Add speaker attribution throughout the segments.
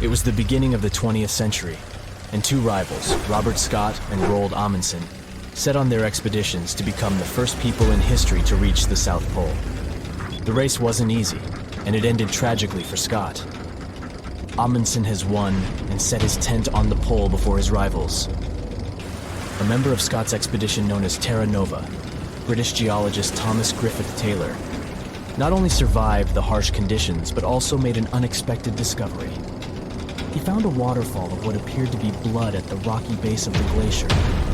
Speaker 1: It was the beginning of the 20th century, and two rivals, Robert Scott and Roald Amundsen, set on their expeditions to become the first people in history to reach the South Pole. The race wasn't easy, and it ended tragically for Scott. Amundsen has won and set his tent on the pole before his rivals. A member of Scott's expedition known as Terra Nova, British geologist Thomas Griffith Taylor, not only survived the harsh conditions, but also made an unexpected discovery. He found a waterfall of what appeared to be blood at the rocky base of the glacier,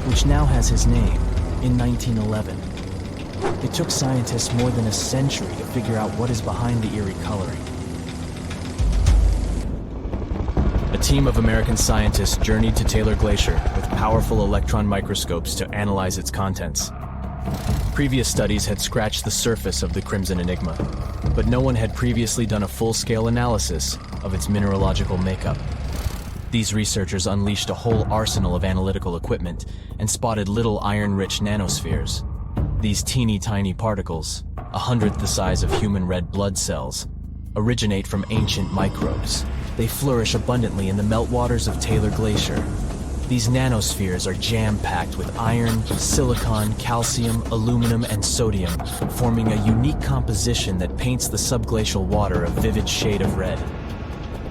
Speaker 1: which now has his name, in 1911. It took scientists more than a century to figure out what is behind the eerie coloring. A team of American scientists journeyed to Taylor Glacier with powerful electron microscopes to analyze its contents. Previous studies had scratched the surface of the Crimson Enigma, but no one had previously done a full-scale analysis of its mineralogical makeup. These researchers unleashed a whole arsenal of analytical equipment and spotted little iron-rich nanospheres. These teeny-tiny particles, 1/100th the size of human red blood cells, originate from ancient microbes. They flourish abundantly in the meltwaters of Taylor Glacier. These nanospheres are jam-packed with iron, silicon, calcium, aluminum, and sodium, forming a unique composition that paints the subglacial water a vivid shade of red.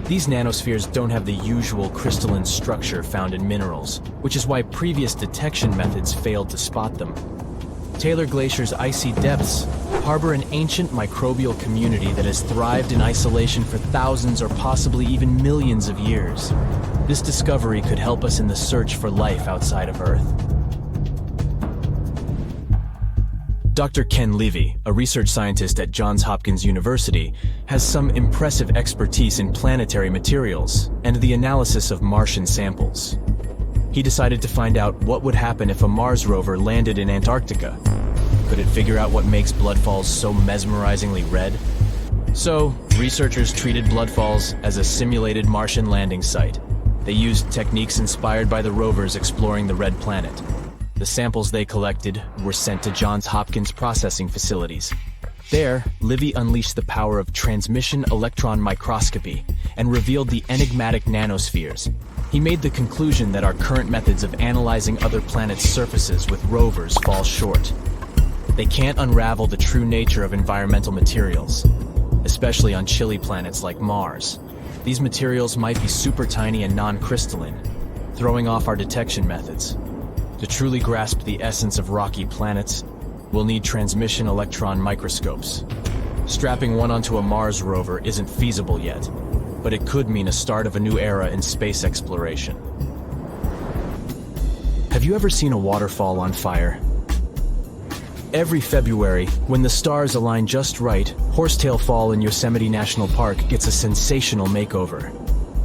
Speaker 1: These nanospheres don't have the usual crystalline structure found in minerals, which is why previous detection methods failed to spot them. Taylor Glacier's icy depths harbor an ancient microbial community that has thrived in isolation for thousands or possibly even millions of years. This discovery could help us in the search for life outside of Earth. Dr. Ken Levy, a research scientist at Johns Hopkins University, has some impressive expertise in planetary materials and the analysis of Martian samples. He decided to find out what would happen if a Mars rover landed in Antarctica. Could it figure out what makes bloodfalls so mesmerizingly red? So, researchers treated bloodfalls as a simulated Martian landing site. They used techniques inspired by the rovers exploring the red planet. The samples they collected were sent to Johns Hopkins processing facilities. There, Livy unleashed the power of transmission electron microscopy and revealed the enigmatic nanospheres. He made the conclusion that our current methods of analyzing other planets' surfaces with rovers fall short. They can't unravel the true nature of environmental materials, especially on chilly planets like Mars. These materials might be super tiny and non-crystalline, throwing off our detection methods. To truly grasp the essence of rocky planets, we'll need transmission electron microscopes. Strapping one onto a Mars rover isn't feasible yet, but it could mean a start of a new era in space exploration. Have you ever seen a waterfall on fire? Every February, when the stars align just right, Horsetail Fall in Yosemite National Park gets a sensational makeover.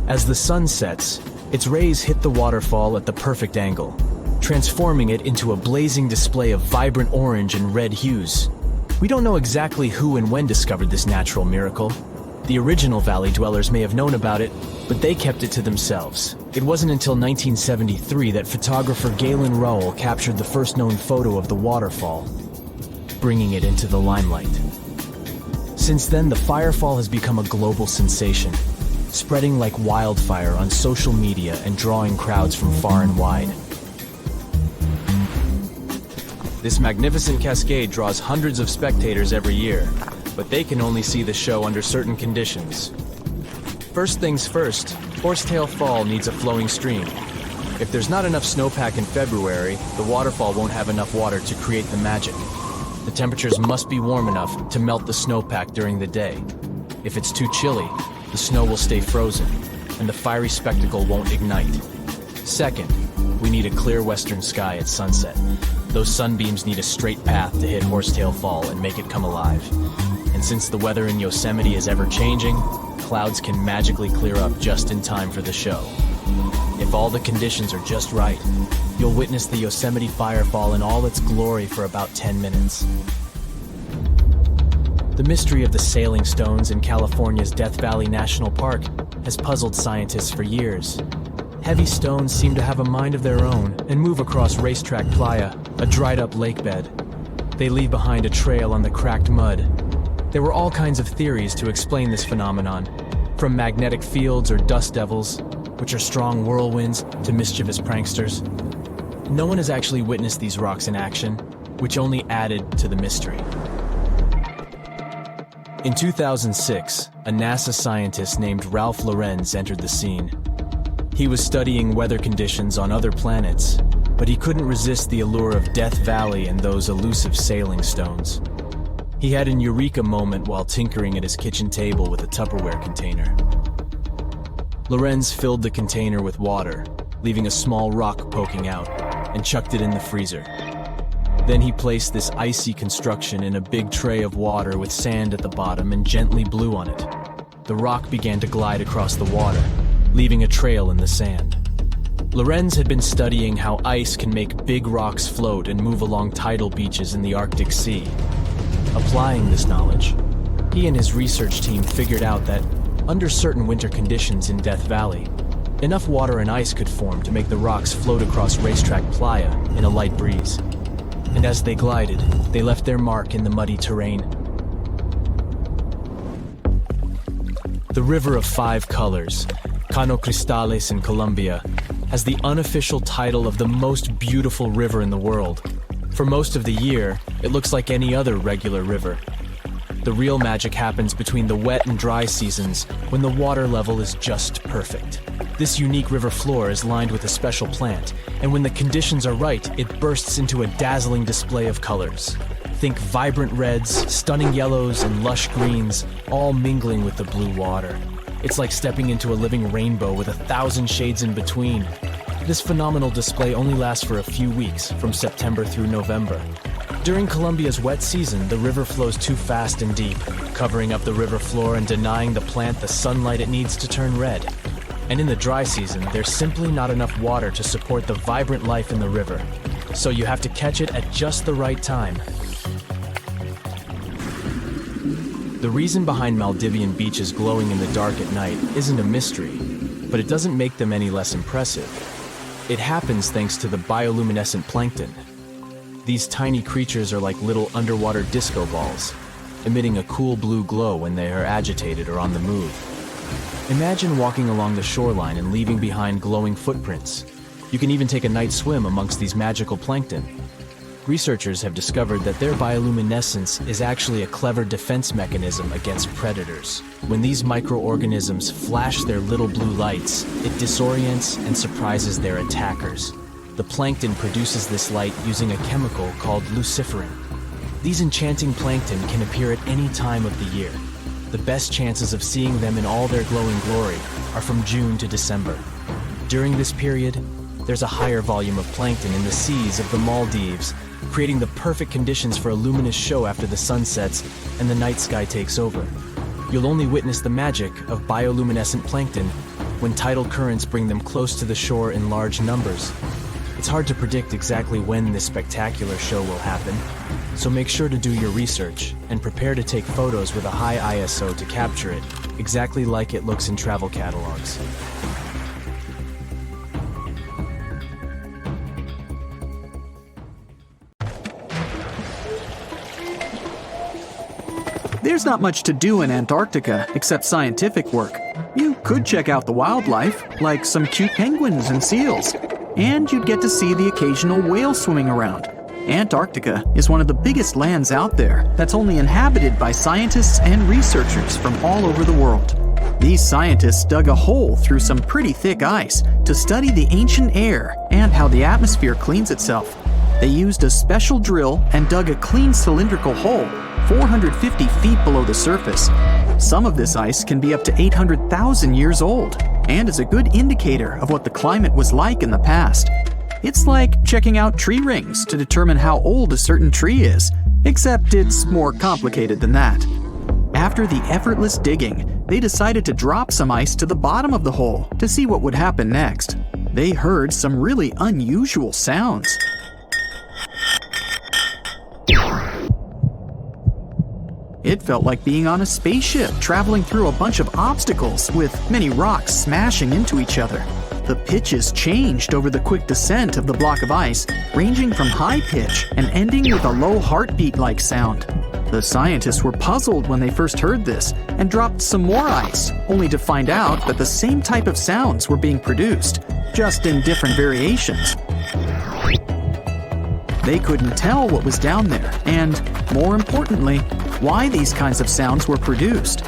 Speaker 1: As the sun sets, its rays hit the waterfall at the perfect angle, transforming it into a blazing display of vibrant orange and red hues. We don't know exactly who and when discovered this natural miracle. The original valley dwellers may have known about it, but they kept it to themselves. It wasn't until 1973 that photographer Galen Rowell captured the first known photo of the waterfall, bringing it into the limelight. Since then, the firefall has become a global sensation, spreading like wildfire on social media and drawing crowds from far and wide. This magnificent cascade draws hundreds of spectators every year, but they can only see the show under certain conditions. First things first, Horsetail Fall needs a flowing stream. If there's not enough snowpack in February, the waterfall won't have enough water to create the magic. The temperatures must be warm enough to melt the snowpack during the day. If it's too chilly, the snow will stay frozen, and the fiery spectacle won't ignite. Second, we need a clear western sky at sunset. Those sunbeams need a straight path to hit Horsetail Fall and make it come alive. And since the weather in Yosemite is ever-changing, clouds can magically clear up just in time for the show. If all the conditions are just right, you'll witness the Yosemite firefall in all its glory for about 10 minutes. The mystery of the sailing stones in California's Death Valley National Park has puzzled scientists for years. Heavy stones seem to have a mind of their own and move across Racetrack Playa, a dried-up lake bed. They leave behind a trail on the cracked mud. There were all kinds of theories to explain this phenomenon. From magnetic fields or dust devils, which are strong whirlwinds, to mischievous pranksters. No one has actually witnessed these rocks in action, which only added to the mystery. In 2006, a NASA scientist named Ralph Lorenz entered the scene. He was studying weather conditions on other planets, but he couldn't resist the allure of Death Valley and those elusive sailing stones. He had an eureka moment while tinkering at his kitchen table with a Tupperware container. Lorenz filled the container with water, leaving a small rock poking out, and chucked it in the freezer. Then he placed this icy construction in a big tray of water with sand at the bottom and gently blew on it. The rock began to glide across the water, leaving a trail in the sand. Lorenz had been studying how ice can make big rocks float and move along tidal beaches in the Arctic Sea. Applying this knowledge, he and his research team figured out that, under certain winter conditions in Death Valley, enough water and ice could form to make the rocks float across racetrack playa in a light breeze. And as they glided, they left their mark in the muddy terrain. The River of Five Colors, Cano Cristales in Colombia, has the unofficial title of the most beautiful river in the world. For most of the year, it looks like any other regular river. The real magic happens between the wet and dry seasons, when the water level is just perfect. This unique river floor is lined with a special plant, and when the conditions are right, it bursts into a dazzling display of colors. Think vibrant reds, stunning yellows, and lush greens, all mingling with the blue water. It's like stepping into a living rainbow with 1,000 shades in between. This phenomenal display only lasts for a few weeks, from September through November. During Colombia's wet season, the river flows too fast and deep, covering up the river floor and denying the plant the sunlight it needs to turn red. And in the dry season, there's simply not enough water to support the vibrant life in the river. So you have to catch it at just the right time. The reason behind Maldivian beaches glowing in the dark at night isn't a mystery, but it doesn't make them any less impressive. It happens thanks to the bioluminescent plankton. These tiny creatures are like little underwater disco balls, emitting a cool blue glow when they are agitated or on the move. Imagine walking along the shoreline and leaving behind glowing footprints. You can even take a night swim amongst these magical plankton. Researchers have discovered that their bioluminescence is actually a clever defense mechanism against predators. When these microorganisms flash their little blue lights, it disorients and surprises their attackers. The plankton produces this light using a chemical called luciferin. These enchanting plankton can appear at any time of the year. The best chances of seeing them in all their glowing glory are from June to December. During this period, there's a higher volume of plankton in the seas of the Maldives, creating the perfect conditions for a luminous show after the sun sets and the night sky takes over. You'll only witness the magic of bioluminescent plankton when tidal currents bring them close to the shore in large numbers. It's hard to predict exactly when this spectacular show will happen, so make sure to do your research and prepare to take photos with a high ISO to capture it, exactly like it looks in travel catalogs.
Speaker 2: There's not much to do in Antarctica except scientific work. You could check out the wildlife, like some cute penguins and seals, and you'd get to see the occasional whale swimming around. Antarctica is one of the biggest lands out there that's only inhabited by scientists and researchers from all over the world. These scientists dug a hole through some pretty thick ice to study the ancient air and how the atmosphere cleans itself. They used a special drill and dug a clean cylindrical hole 450 feet below the surface. Some of this ice can be up to 800,000 years old and is a good indicator of what the climate was like in the past. It's like checking out tree rings to determine how old a certain tree is, except it's more complicated than that. After the effortless digging, they decided to drop some ice to the bottom of the hole to see what would happen next. They heard some really unusual sounds. It felt like being on a spaceship traveling through a bunch of obstacles with many rocks smashing into each other. The pitches changed over the quick descent of the block of ice, ranging from high pitch and ending with a low heartbeat-like sound. The scientists were puzzled when they first heard this and dropped some more ice, only to find out that the same type of sounds were being produced, just in different variations. They couldn't tell what was down there, and, more importantly, why these kinds of sounds were produced.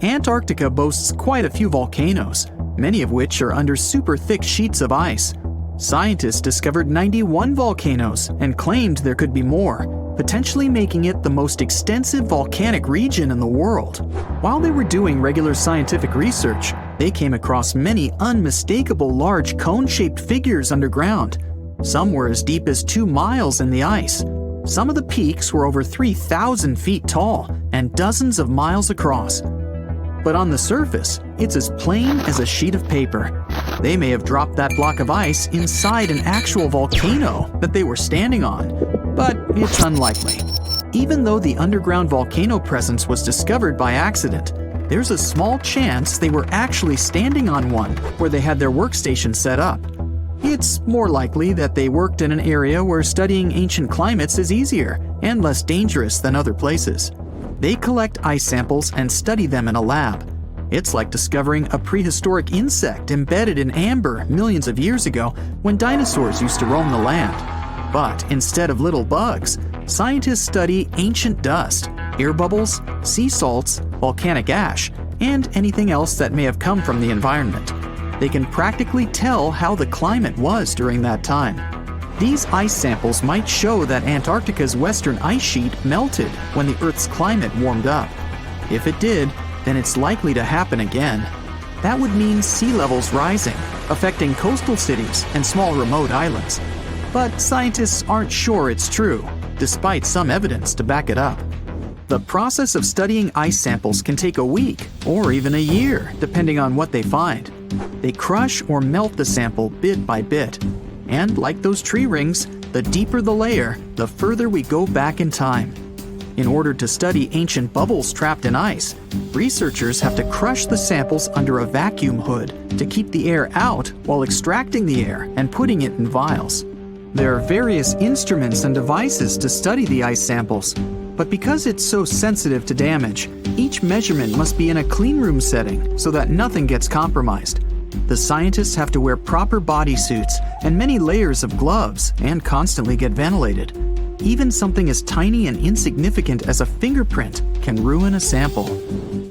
Speaker 2: Antarctica boasts quite a few volcanoes, many of which are under super thick sheets of ice. Scientists discovered 91 volcanoes and claimed there could be more, potentially making it the most extensive volcanic region in the world. While they were doing regular scientific research, they came across many unmistakable large cone-shaped figures underground. Some were as deep as 2 miles in the ice. Some of the peaks were over 3,000 feet tall and dozens of miles across. But on the surface, it's as plain as a sheet of paper. They may have dropped that block of ice inside an actual volcano that they were standing on, but it's unlikely. Even though the underground volcano presence was discovered by accident, there's a small chance they were actually standing on one where they had their workstation set up. It's more likely that they worked in an area where studying ancient climates is easier and less dangerous than other places. They collect ice samples and study them in a lab. It's like discovering a prehistoric insect embedded in amber millions of years ago when dinosaurs used to roam the land. But instead of little bugs, scientists study ancient dust, air bubbles, sea salts, volcanic ash, and anything else that may have come from the environment. They can practically tell how the climate was during that time. These ice samples might show that Antarctica's western ice sheet melted when the Earth's climate warmed up. If it did, then it's likely to happen again. That would mean sea levels rising, affecting coastal cities and small remote islands. But scientists aren't sure it's true, despite some evidence to back it up. The process of studying ice samples can take a week or even a year, depending on what they find. They crush or melt the sample bit by bit. And like those tree rings, the deeper the layer, the further we go back in time. In order to study ancient bubbles trapped in ice, researchers have to crush the samples under a vacuum hood to keep the air out while extracting the air and putting it in vials. There are various instruments and devices to study the ice samples, but because it's so sensitive to damage, each measurement must be in a clean room setting so that nothing gets compromised. The scientists have to wear proper bodysuits and many layers of gloves and constantly get ventilated. Even something as tiny and insignificant as a fingerprint can ruin a sample.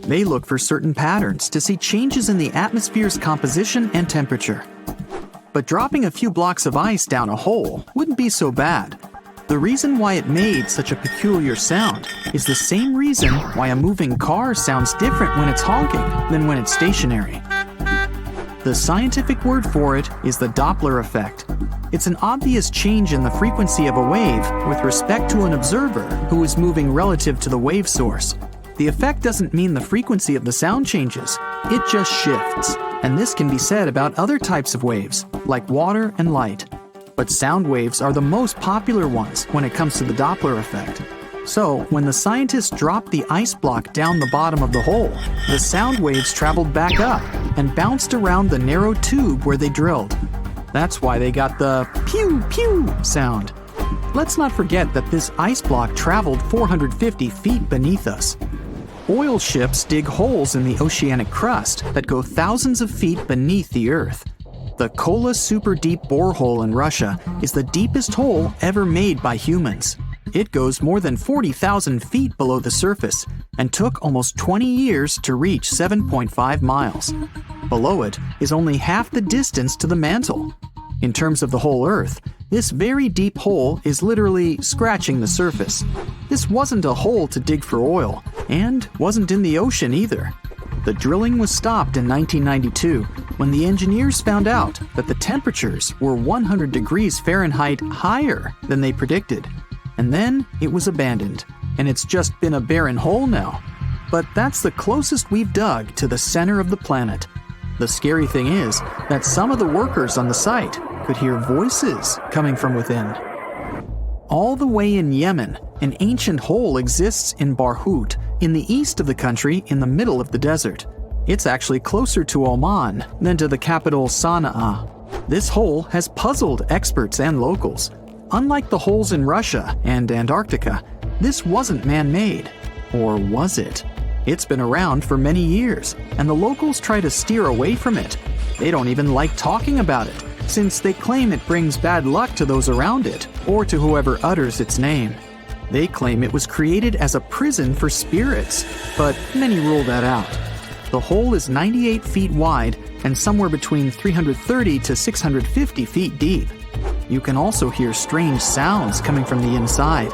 Speaker 2: They look for certain patterns to see changes in the atmosphere's composition and temperature. But dropping a few blocks of ice down a hole wouldn't be so bad. The reason why it made such a peculiar sound is the same reason why a moving car sounds different when it's honking than when it's stationary. The scientific word for it is the Doppler effect. It's an obvious change in the frequency of a wave with respect to an observer who is moving relative to the wave source. The effect doesn't mean the frequency of the sound changes, it just shifts. And this can be said about other types of waves, like water and light. But sound waves are the most popular ones when it comes to the Doppler effect. So, when the scientists dropped the ice block down the bottom of the hole, the sound waves traveled back up and bounced around the narrow tube where they drilled. That's why they got the pew pew sound. Let's not forget that this ice block traveled 450 feet beneath us. Oil ships dig holes in the oceanic crust that go thousands of feet beneath the Earth. The Kola Super Deep Borehole in Russia is the deepest hole ever made by humans. It goes more than 40,000 feet below the surface and took almost 20 years to reach 7.5 miles. Below it is only half the distance to the mantle. In terms of the whole Earth, this very deep hole is literally scratching the surface. This wasn't a hole to dig for oil, and wasn't in the ocean either. The drilling was stopped in 1992 when the engineers found out that the temperatures were 100 degrees Fahrenheit higher than they predicted. And then it was abandoned, and it's just been a barren hole now. But that's the closest we've dug to the center of the planet. The scary thing is that some of the workers on the site could hear voices coming from within. All the way in Yemen, an ancient hole exists in Barhout, in the east of the country in the middle of the desert. It's actually closer to Oman than to the capital Sana'a. This hole has puzzled experts and locals. Unlike the holes in Russia and Antarctica, This wasn't man-made. Or was it? It's been around for many years, and the locals try to steer away from it. They don't even like talking about it, since they claim it brings bad luck to those around it, or to whoever utters its name. They claim it was created as a prison for spirits, but many rule that out. The hole is 98 feet wide and somewhere between 330 to 650 feet deep. You can also hear strange sounds coming from the inside.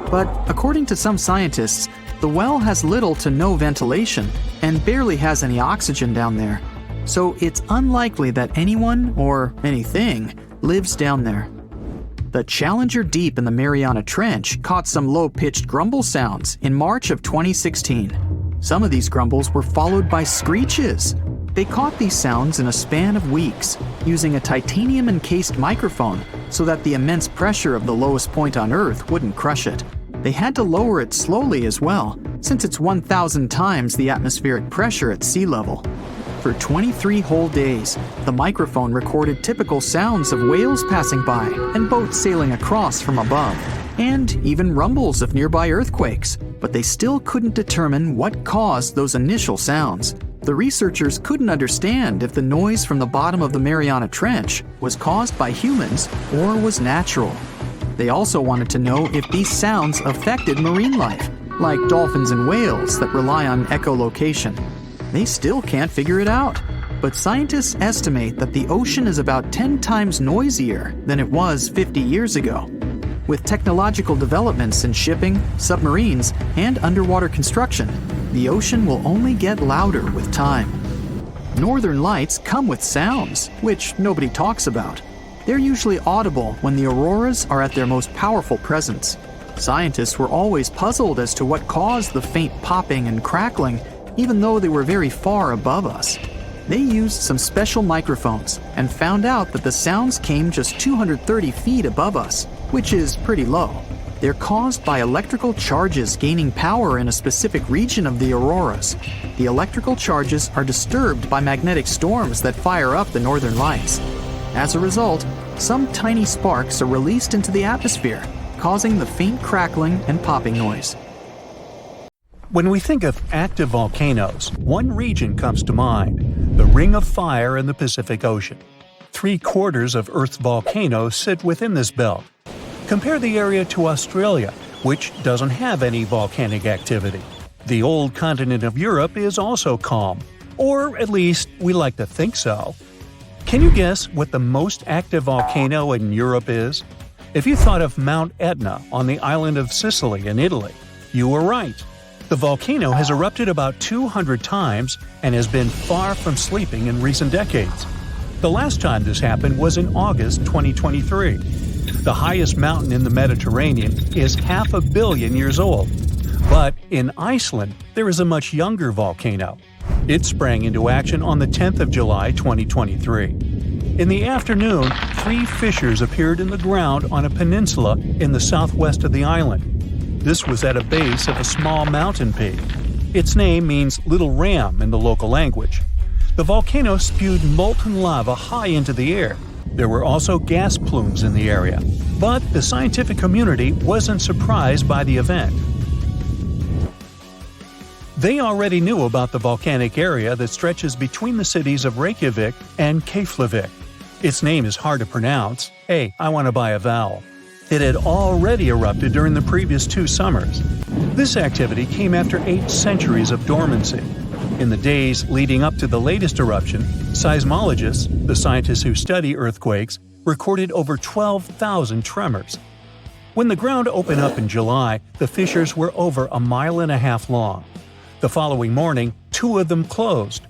Speaker 2: But according to some scientists, the well has little to no ventilation and barely has any oxygen down there. So it's unlikely that anyone or anything lives down there. The Challenger Deep in the Mariana Trench caught some low-pitched grumble sounds in March of 2016. Some of these grumbles were followed by screeches. They caught these sounds in a span of weeks, using a titanium-encased microphone so that the immense pressure of the lowest point on Earth wouldn't crush it. They had to lower it slowly as well, since it's 1,000 times the atmospheric pressure at sea level. For 23 whole days, the microphone recorded typical sounds of whales passing by and boats sailing across from above, and even rumbles of nearby earthquakes, but they still couldn't determine what caused those initial sounds. The researchers couldn't understand if the noise from the bottom of the Mariana Trench was caused by humans or was natural. They also wanted to know if these sounds affected marine life, like dolphins and whales that rely on echolocation. They still can't figure it out, but scientists estimate that the ocean is about 10 times noisier than it was 50 years ago. With technological developments in shipping, submarines, and underwater construction, the ocean will only get louder with time. Northern lights come with sounds, which nobody talks about. They're usually audible when the auroras are at their most powerful presence. Scientists were always puzzled as to what caused the faint popping and crackling, even though they were very far above us. They used some special microphones and found out that the sounds came just 230 feet above us, which is pretty low. They're caused by electrical charges gaining power in a specific region of the auroras. The electrical charges are disturbed by magnetic storms that fire up the northern lights. As a result, some tiny sparks are released into the atmosphere, causing the faint crackling and popping noise.
Speaker 3: When we think of active volcanoes, one region comes to mind: the Ring of Fire in the Pacific Ocean. 3/4 of Earth's volcanoes sit within this belt. Compare the area to Australia, which doesn't have any volcanic activity. The old continent of Europe is also calm, or at least we like to think so. Can you guess what the most active volcano in Europe is? If you thought of Mount Etna on the island of Sicily in Italy, you were right. The volcano has erupted about 200 times and has been far from sleeping in recent decades. The last time this happened was in August 2023. The highest mountain in the Mediterranean is 500 million years old. But in Iceland, there is a much younger volcano. It sprang into action on the 10th of July 2023. In the afternoon, 3 fissures appeared in the ground on a peninsula in the southwest of the island. This was at a base of a small mountain peak. Its name means Little Ram in the local language. The volcano spewed molten lava high into the air. There were also gas plumes in the area. But the scientific community wasn't surprised by the event. They already knew about the volcanic area that stretches between the cities of Reykjavik and Keflavik. Its name is hard to pronounce. Hey, I want to buy a vowel. It had already erupted during the previous 2 summers. This activity came after 8 centuries of dormancy. In the days leading up to the latest eruption, seismologists, the scientists who study earthquakes, recorded over 12,000 tremors. When the ground opened up in July, the fissures were over 1.5 miles long. The following morning, 2 of them closed.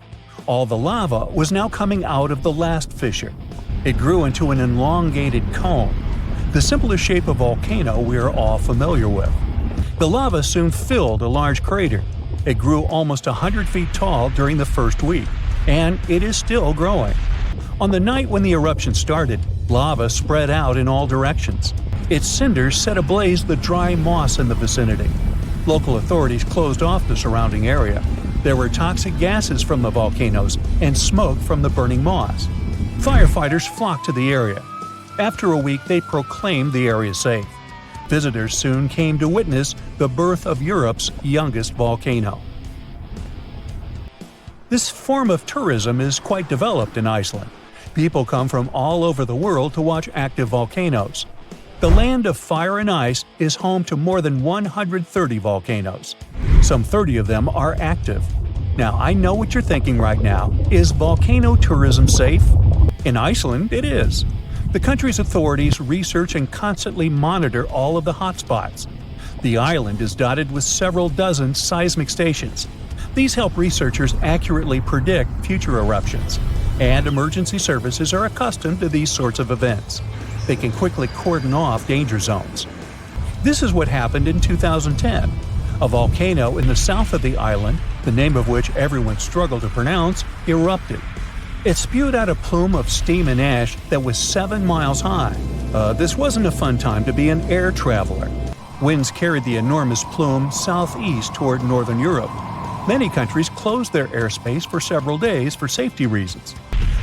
Speaker 3: All the lava was now coming out of the last fissure. It grew into an elongated cone, the simplest shape of volcano we are all familiar with. The lava soon filled a large crater. It grew almost 100 feet tall during the first week, and it is still growing. On the night when the eruption started, lava spread out in all directions. Its cinders set ablaze the dry moss in the vicinity. Local authorities closed off the surrounding area. There were toxic gases from the volcanoes and smoke from the burning moss. Firefighters flocked to the area. After a week, they proclaimed the area safe. Visitors soon came to witness the birth of Europe's youngest volcano. This form of tourism is quite developed in Iceland. People come from all over the world to watch active volcanoes. The land of fire and ice is home to more than 130 volcanoes. Some 30 of them are active. Now, I know what you're thinking right now. Is volcano tourism safe? In Iceland, it is. The country's authorities research and constantly monitor all of the hotspots. The island is dotted with several dozen seismic stations. These help researchers accurately predict future eruptions, and emergency services are accustomed to these sorts of events. They can quickly cordon off danger zones. This is what happened in 2010. A volcano in the south of the island, the name of which everyone struggled to pronounce, erupted. It spewed out a plume of steam and ash that was 7 miles high. This wasn't a fun time to be an air traveler. Winds carried the enormous plume southeast toward northern Europe. Many countries closed their airspace for several days for safety reasons.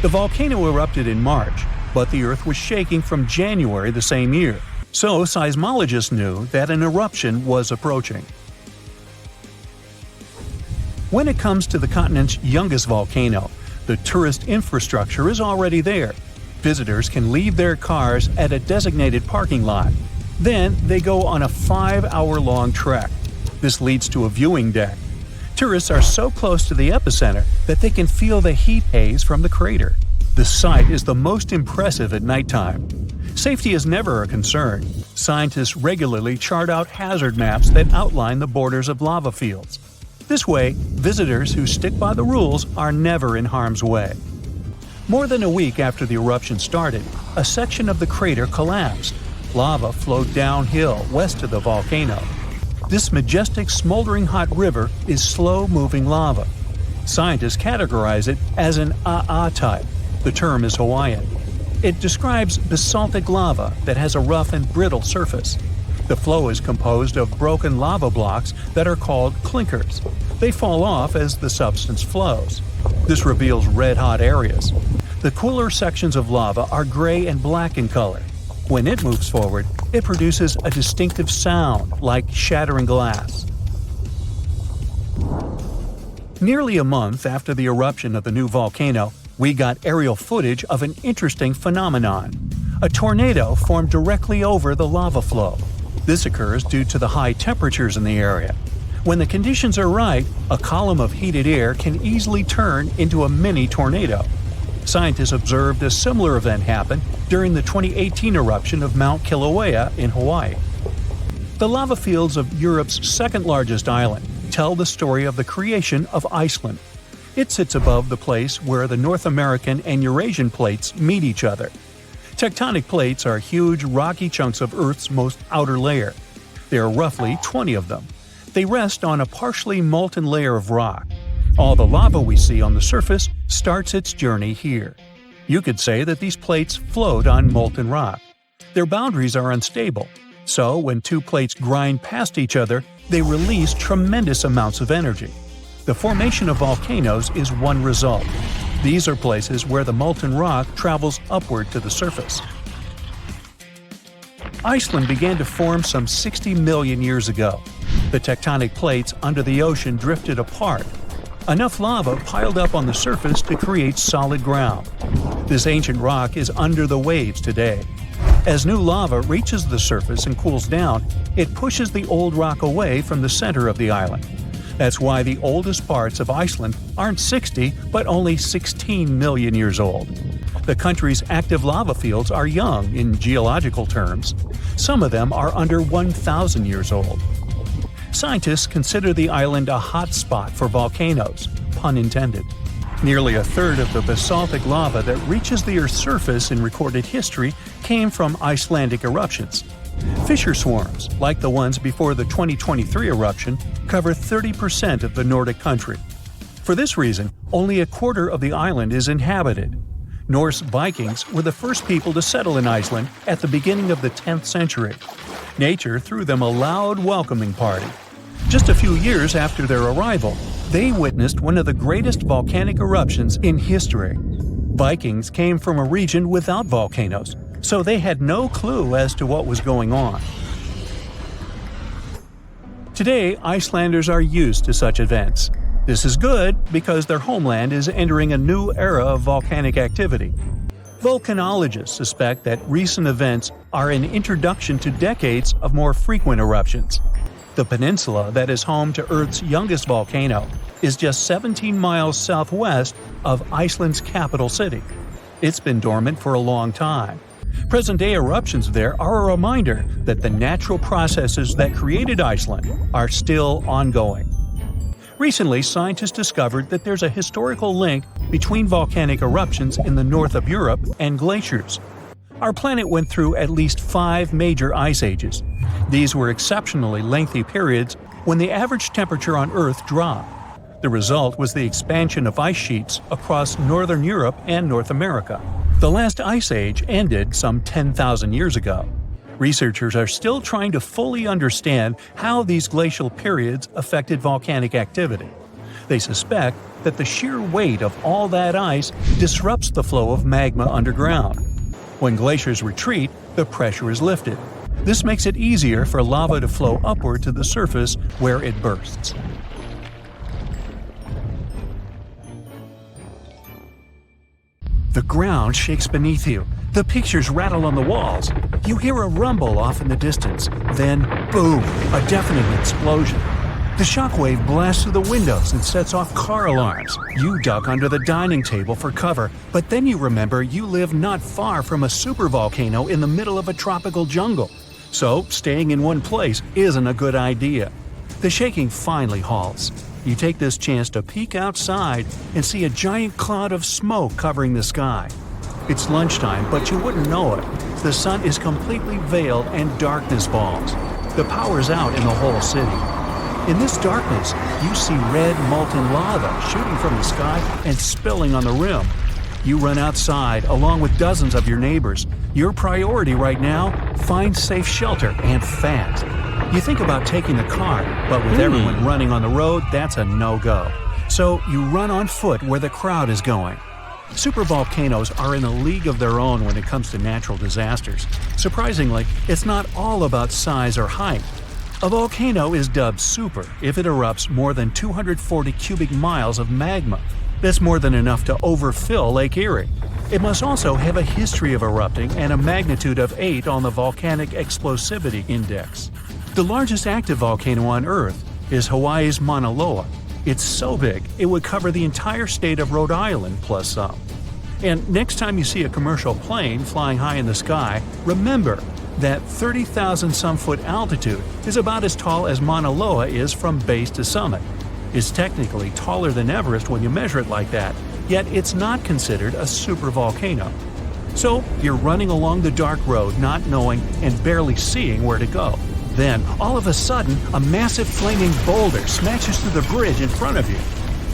Speaker 3: The volcano erupted in March, but the Earth was shaking from January the same year, so seismologists knew that an eruption was approaching. When it comes to the continent's youngest volcano, the tourist infrastructure is already there. Visitors can leave their cars at a designated parking lot. Then they go on a 5-hour-long trek. This leads to a viewing deck. Tourists are so close to the epicenter that they can feel the heat haze from the crater. The sight is the most impressive at nighttime. Safety is never a concern. Scientists regularly chart out hazard maps that outline the borders of lava fields. This way, visitors who stick by the rules are never in harm's way. More than a week after the eruption started, a section of the crater collapsed. Lava flowed downhill west of the volcano. This majestic smoldering hot river is slow-moving lava. Scientists categorize it as an AA type. The term is Hawaiian. It describes basaltic lava that has a rough and brittle surface. The flow is composed of broken lava blocks that are called clinkers. They fall off as the substance flows. This reveals red-hot areas. The cooler sections of lava are gray and black in color. When it moves forward, it produces a distinctive sound like shattering glass. Nearly a month after the eruption of the new volcano, we got aerial footage of an interesting phenomenon. A tornado formed directly over the lava flow. This occurs due to the high temperatures in the area. When the conditions are right, a column of heated air can easily turn into a mini tornado. Scientists observed a similar event happen during the 2018 eruption of Mount Kilauea in Hawaii. The lava fields of Europe's second-largest island tell the story of the creation of Iceland. It sits above the place where the North American and Eurasian plates meet each other. Tectonic plates are huge rocky chunks of Earth's most outer layer. There are roughly 20 of them. They rest on a partially molten layer of rock. All the lava we see on the surface starts its journey here. You could say that these plates float on molten rock. Their boundaries are unstable, so when two plates grind past each other, they release tremendous amounts of energy. The formation of volcanoes is one result. These are places where the molten rock travels upward to the surface. Iceland began to form some 60 million years ago. The tectonic plates under the ocean drifted apart. Enough lava piled up on the surface to create solid ground. This ancient rock is under the waves today. As new lava reaches the surface and cools down, it pushes the old rock away from the center of the island. That's why the oldest parts of Iceland aren't 60, but only 16 million years old. The country's active lava fields are young in geological terms. Some of them are under 1,000 years old. Scientists consider the island a hot spot for volcanoes, pun intended. Nearly a third of the basaltic lava that reaches the Earth's surface in recorded history came from Icelandic eruptions. Fissure swarms, like the ones before the 2023 eruption, cover 30% of the Nordic country. For this reason, only a quarter of the island is inhabited. Norse Vikings were the first people to settle in Iceland at the beginning of the 10th century. Nature threw them a loud welcoming party. Just a few years after their arrival, they witnessed one of the greatest volcanic eruptions in history. Vikings came from a region without volcanoes, so they had no clue as to what was going on. Today, Icelanders are used to such events. This is good because their homeland is entering a new era of volcanic activity. Volcanologists suspect that recent events are an introduction to decades of more frequent eruptions. The peninsula that is home to Earth's youngest volcano is just 17 miles southwest of Iceland's capital city. It's been dormant for a long time. Present-day eruptions there are a reminder that the natural processes that created Iceland are still ongoing. Recently, scientists discovered that there's a historical link between volcanic eruptions in the north of Europe and glaciers. Our planet went through at least 5 major ice ages. These were exceptionally lengthy periods when the average temperature on Earth dropped. The result was the expansion of ice sheets across northern Europe and North America. The last ice age ended some 10,000 years ago. Researchers are still trying to fully understand how these glacial periods affected volcanic activity. They suspect that the sheer weight of all that ice disrupts the flow of magma underground. When glaciers retreat, the pressure is lifted. This makes it easier for lava to flow upward to the surface where it bursts. The ground shakes beneath you. The pictures rattle on the walls. You hear a rumble off in the distance. Then, boom, a deafening explosion. The shockwave blasts through the windows and sets off car alarms. You duck under the dining table for cover, but then you remember you live not far from a supervolcano in the middle of a tropical jungle. So, staying in one place isn't a good idea. The shaking finally halts. You take this chance to peek outside and see a giant cloud of smoke covering the sky. It's lunchtime, but you wouldn't know it. The sun is completely veiled and darkness falls. The power's out in the whole city. In this darkness, you see red molten lava shooting from the sky and spilling on the rim. You run outside along with dozens of your neighbors. Your priority right now, find safe shelter and fast. You think about taking the car, but with everyone running on the road, that's a no-go. So you run on foot where the crowd is going. Supervolcanoes are in a league of their own when it comes to natural disasters. Surprisingly, it's not all about size or height. A volcano is dubbed super if it erupts more than 240 cubic miles of magma. That's more than enough to overfill Lake Erie. It must also have a history of erupting and a magnitude of 8 on the Volcanic Explosivity Index. The largest active volcano on Earth is Hawaii's Mauna Loa. It's so big, it would cover the entire state of Rhode Island plus some. And next time you see a commercial plane flying high in the sky, remember that 30,000-some-foot altitude is about as tall as Mauna Loa is from base to summit. It's technically taller than Everest when you measure it like that, yet it's not considered a supervolcano. So you're running along the dark road not knowing and barely seeing where to go. Then, all of a sudden, a massive flaming boulder smashes through the bridge in front of you.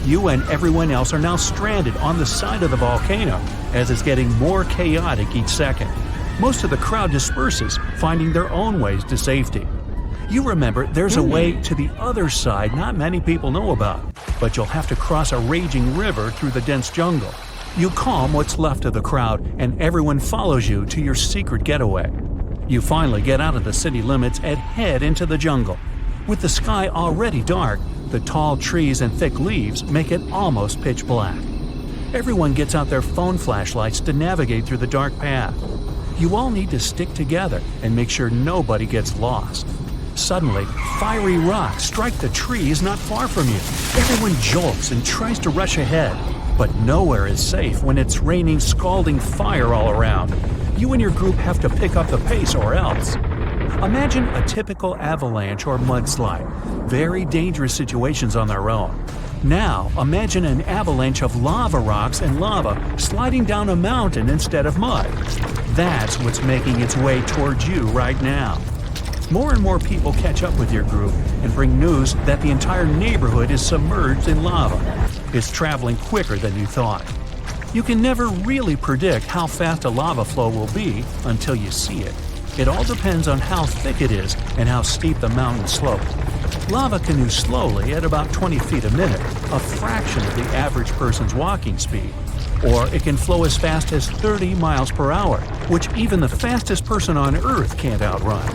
Speaker 3: You and everyone else are now stranded on the side of the volcano, as it's getting more chaotic each second. Most of the crowd disperses, finding their own ways to safety. You remember there's a way to the other side not many people know about, but you'll have to cross a raging river through the dense jungle. You calm what's left of the crowd, and everyone follows you to your secret getaway. You finally get out of the city limits and head into the jungle. With the sky already dark, the tall trees and thick leaves make it almost pitch black. Everyone gets out their phone flashlights to navigate through the dark path. You all need to stick together and make sure nobody gets lost. Suddenly, fiery rocks strike the trees not far from you. Everyone jolts and tries to rush ahead, but nowhere is safe when it's raining scalding fire all around. You and your group have to pick up the pace or else. Imagine a typical avalanche or mudslide. Very dangerous situations on their own. Now, imagine an avalanche of lava rocks and lava sliding down a mountain instead of mud. That's what's making its way towards you right now. More and more people catch up with your group and bring news that the entire neighborhood is submerged in lava. It's traveling quicker than you thought. You can never really predict how fast a lava flow will be until you see it. It all depends on how thick it is and how steep the mountain slope. Lava can move slowly at about 20 feet a minute, a fraction of the average person's walking speed. Or it can flow as fast as 30 miles per hour, which even the fastest person on Earth can't outrun.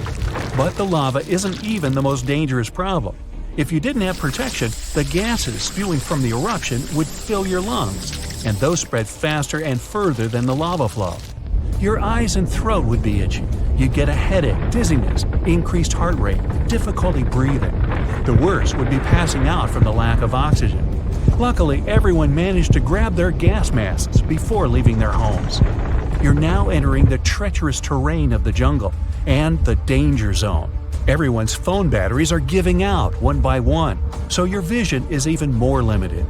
Speaker 3: But the lava isn't even the most dangerous problem. If you didn't have protection, the gases spewing from the eruption would fill your lungs, and those spread faster and further than the lava flow. Your eyes and throat would be itchy. You'd get a headache, dizziness, increased heart rate, difficulty breathing. The worst would be passing out from the lack of oxygen. Luckily, everyone managed to grab their gas masks before leaving their homes. You're now entering the treacherous terrain of the jungle and the danger zone. Everyone's phone batteries are giving out one by one, so your vision is even more limited.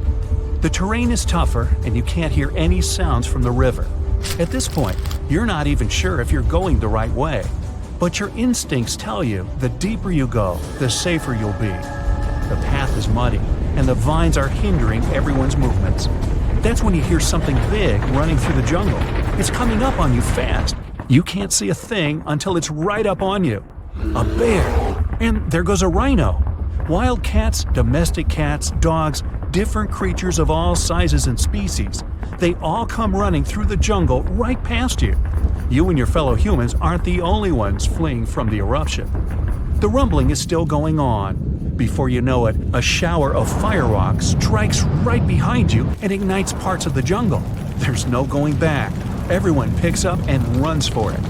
Speaker 3: The terrain is tougher and you can't hear any sounds from the river. At this point, you're not even sure if you're going the right way. But your instincts tell you the deeper you go, the safer you'll be. The path is muddy, and the vines are hindering everyone's movements. That's when you hear something big running through the jungle. It's coming up on you fast. You can't see a thing until it's right up on you. A bear! And there goes a rhino. Wild cats, domestic cats, dogs, different creatures of all sizes and species. They all come running through the jungle right past you. You and your fellow humans aren't the only ones fleeing from the eruption. The rumbling is still going on. Before you know it, a shower of fire rocks strikes right behind you and ignites parts of the jungle. There's no going back. Everyone picks up and runs for it.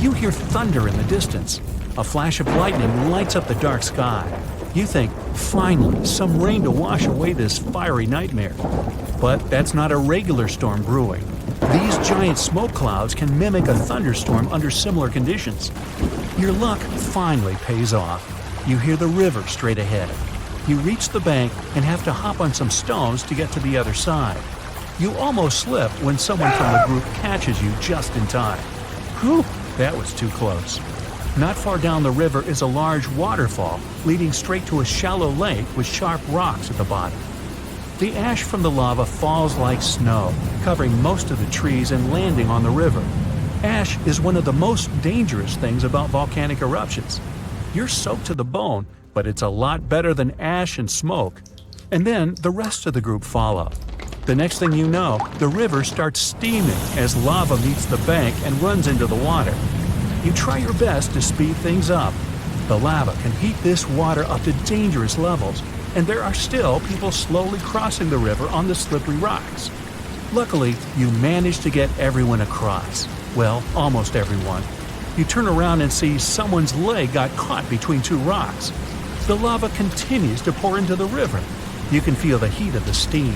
Speaker 3: You hear thunder in the distance. A flash of lightning lights up the dark sky. You think, finally, some rain to wash away this fiery nightmare. But that's not a regular storm brewing. These giant smoke clouds can mimic a thunderstorm under similar conditions. Your luck finally pays off. You hear the river straight ahead. You reach the bank and have to hop on some stones to get to the other side. You almost slip when someone from the group catches you just in time. Whew, that was too close. Not far down the river is a large waterfall leading straight to a shallow lake with sharp rocks at the bottom. The ash from the lava falls like snow, covering most of the trees and landing on the river. Ash is one of the most dangerous things about volcanic eruptions. You're soaked to the bone, but it's a lot better than ash and smoke. And then the rest of the group follow. The next thing you know, the river starts steaming as lava meets the bank and runs into the water. You try your best to speed things up. The lava can heat this water up to dangerous levels, and there are still people slowly crossing the river on the slippery rocks. Luckily, you manage to get everyone across. Well, almost everyone. You turn around and see someone's leg got caught between two rocks. The lava continues to pour into the river. You can feel the heat of the steam.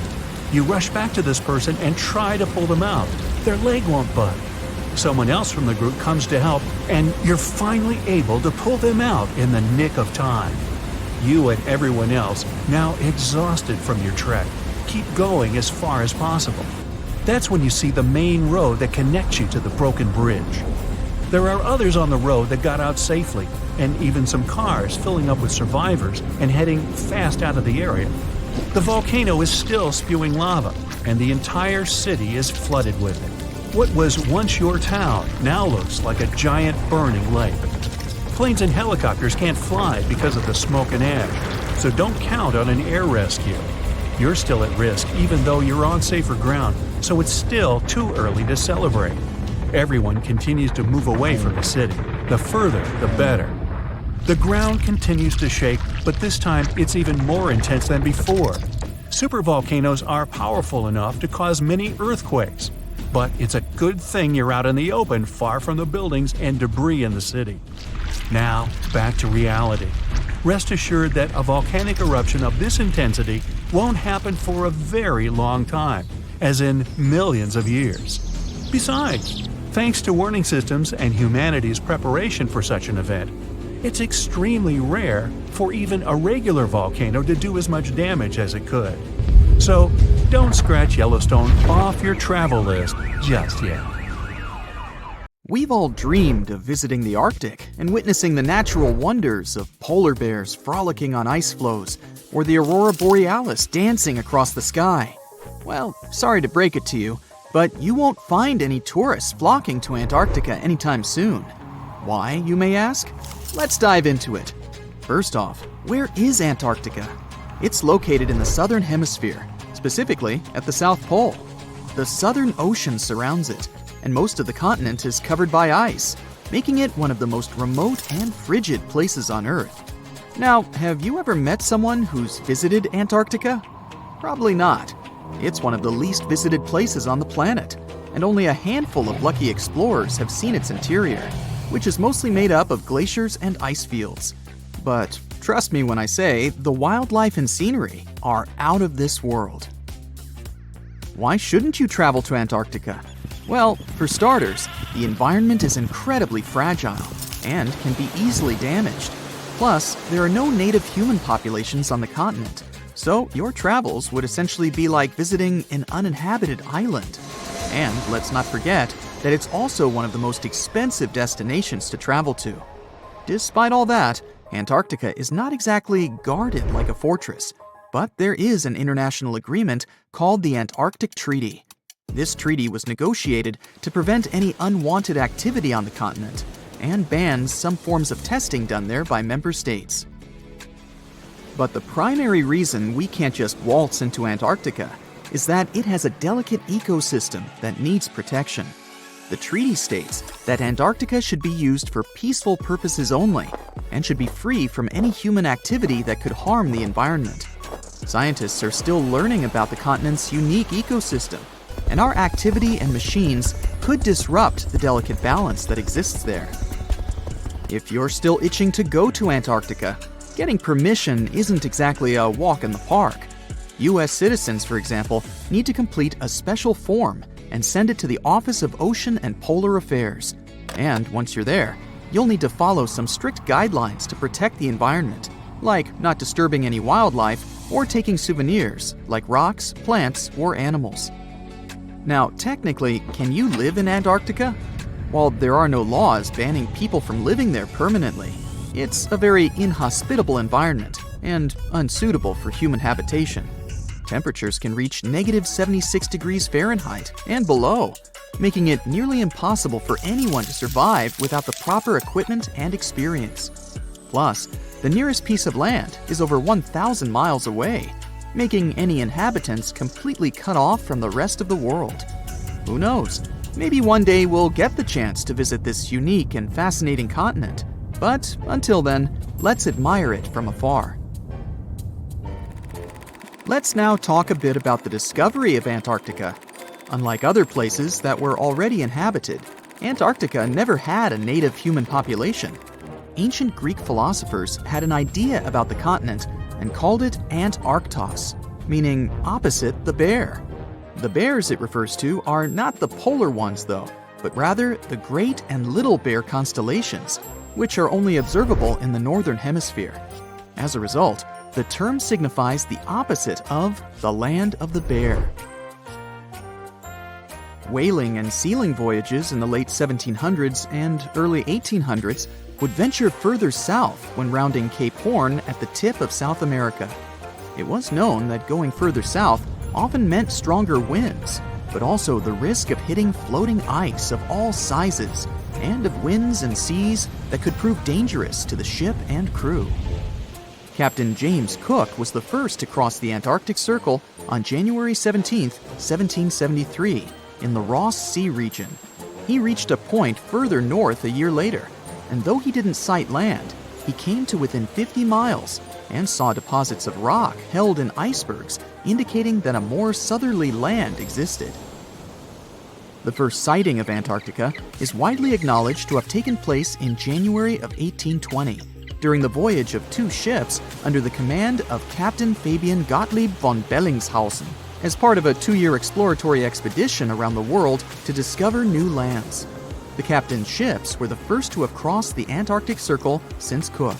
Speaker 3: You rush back to this person and try to pull them out. Their leg won't budge. Someone else from the group comes to help, and you're finally able to pull them out in the nick of time. You and everyone else, now exhausted from your trek, keep going as far as possible. That's when you see the main road that connects you to the broken bridge. There are others on the road that got out safely, and even some cars filling up with survivors and heading fast out of the area. The volcano is still spewing lava, and the entire city is flooded with it. What was once your town now looks like a giant burning lake. Planes and helicopters can't fly because of the smoke and ash, so don't count on an air rescue. You're still at risk even though you're on safer ground, so it's still too early to celebrate. Everyone continues to move away from the city. The further, the better. The ground continues to shake, but this time it's even more intense than before. Supervolcanoes are powerful enough to cause many earthquakes. But it's a good thing you're out in the open, far from the buildings and debris in the city. Now, back to reality. Rest assured that a volcanic eruption of this intensity won't happen for a very long time, as in millions of years. Besides, thanks to warning systems and humanity's preparation for such an event, it's extremely rare for even a regular volcano to do as much damage as it could. So, don't scratch Yellowstone off your travel list just yet.
Speaker 2: We've all dreamed of visiting the Arctic and witnessing the natural wonders of polar bears frolicking on ice floes or the aurora borealis dancing across the sky. Well, sorry to break it to you, but you won't find any tourists flocking to Antarctica anytime soon. Why, you may ask? Let's dive into it. First off, where is Antarctica? It's located in the southern hemisphere, specifically at the South Pole. The Southern Ocean surrounds it, and most of the continent is covered by ice. making it one of the most remote and frigid places on Earth. Now, have you ever met someone who's visited Antarctica? Probably not. It's one of the least visited places on the planet, and only a handful of lucky explorers have seen its interior, which is mostly made up of glaciers and ice fields. But trust me when I say the wildlife and scenery are out of this world. Why shouldn't you travel to Antarctica? Well, for starters, the environment is incredibly fragile and can be easily damaged. Plus, there are no native human populations on the continent, so your travels would essentially be like visiting an uninhabited island. And let's not forget that it's also one of the most expensive destinations to travel to. Despite all that, Antarctica is not exactly guarded like a fortress, but there is an international agreement called the Antarctic Treaty. This treaty was negotiated to prevent any unwanted activity on the continent and bans some forms of testing done there by member states. But the primary reason we can't just waltz into Antarctica is that it has a delicate ecosystem that needs protection. The treaty states that Antarctica should be used for peaceful purposes only and should be free from any human activity that could harm the environment. Scientists are still learning about the continent's unique ecosystem, and our activity and machines could disrupt the delicate balance that exists there. If you're still itching to go to Antarctica, getting permission isn't exactly a walk in the park. U.S. citizens, for example, need to complete a special form and send it to the Office of Ocean and Polar Affairs. And once you're there, you'll need to follow some strict guidelines to protect the environment, like not disturbing any wildlife or taking souvenirs like rocks, plants, or animals. Now, technically, can you live in Antarctica? While there are no laws banning people from living there permanently, it's a very inhospitable environment and unsuitable for human habitation. Temperatures can reach -76 degrees Fahrenheit and below, making it nearly impossible for anyone to survive without the proper equipment and experience. Plus, the nearest piece of land is over 1,000 miles away, making any inhabitants completely cut off from the rest of the world. Who knows? Maybe one day we'll get the chance to visit this unique and fascinating continent. But until then, let's admire it from afar. Let's now talk a bit about the discovery of Antarctica. Unlike other places that were already inhabited, Antarctica never had a native human population. Ancient Greek philosophers had an idea about the continent and called it Antarctos, meaning opposite the bear. The bears it refers to are not the polar ones though, but rather the Great and Little Bear constellations, which are only observable in the northern hemisphere. As a result, the term signifies the opposite of the land of the bear. Whaling and sealing voyages in the late 1700s and early 1800s would venture further south when rounding Cape Horn at the tip of South America. It was known that going further south often meant stronger winds, but also the risk of hitting floating ice of all sizes and of winds and seas that could prove dangerous to the ship and crew. Captain James Cook was the first to cross the Antarctic Circle on January 17, 1773, in the Ross Sea region. He reached a point further north a year later, and though he didn't sight land, he came to within 50 miles and saw deposits of rock held in icebergs, indicating that a more southerly land existed. The first sighting of Antarctica is widely acknowledged to have taken place in January of 1820, during the voyage of two ships under the command of Captain Fabian Gottlieb von Bellingshausen, as part of a 2-year exploratory expedition around the world to discover new lands. The captain's ships were the first to have crossed the Antarctic Circle since Cook.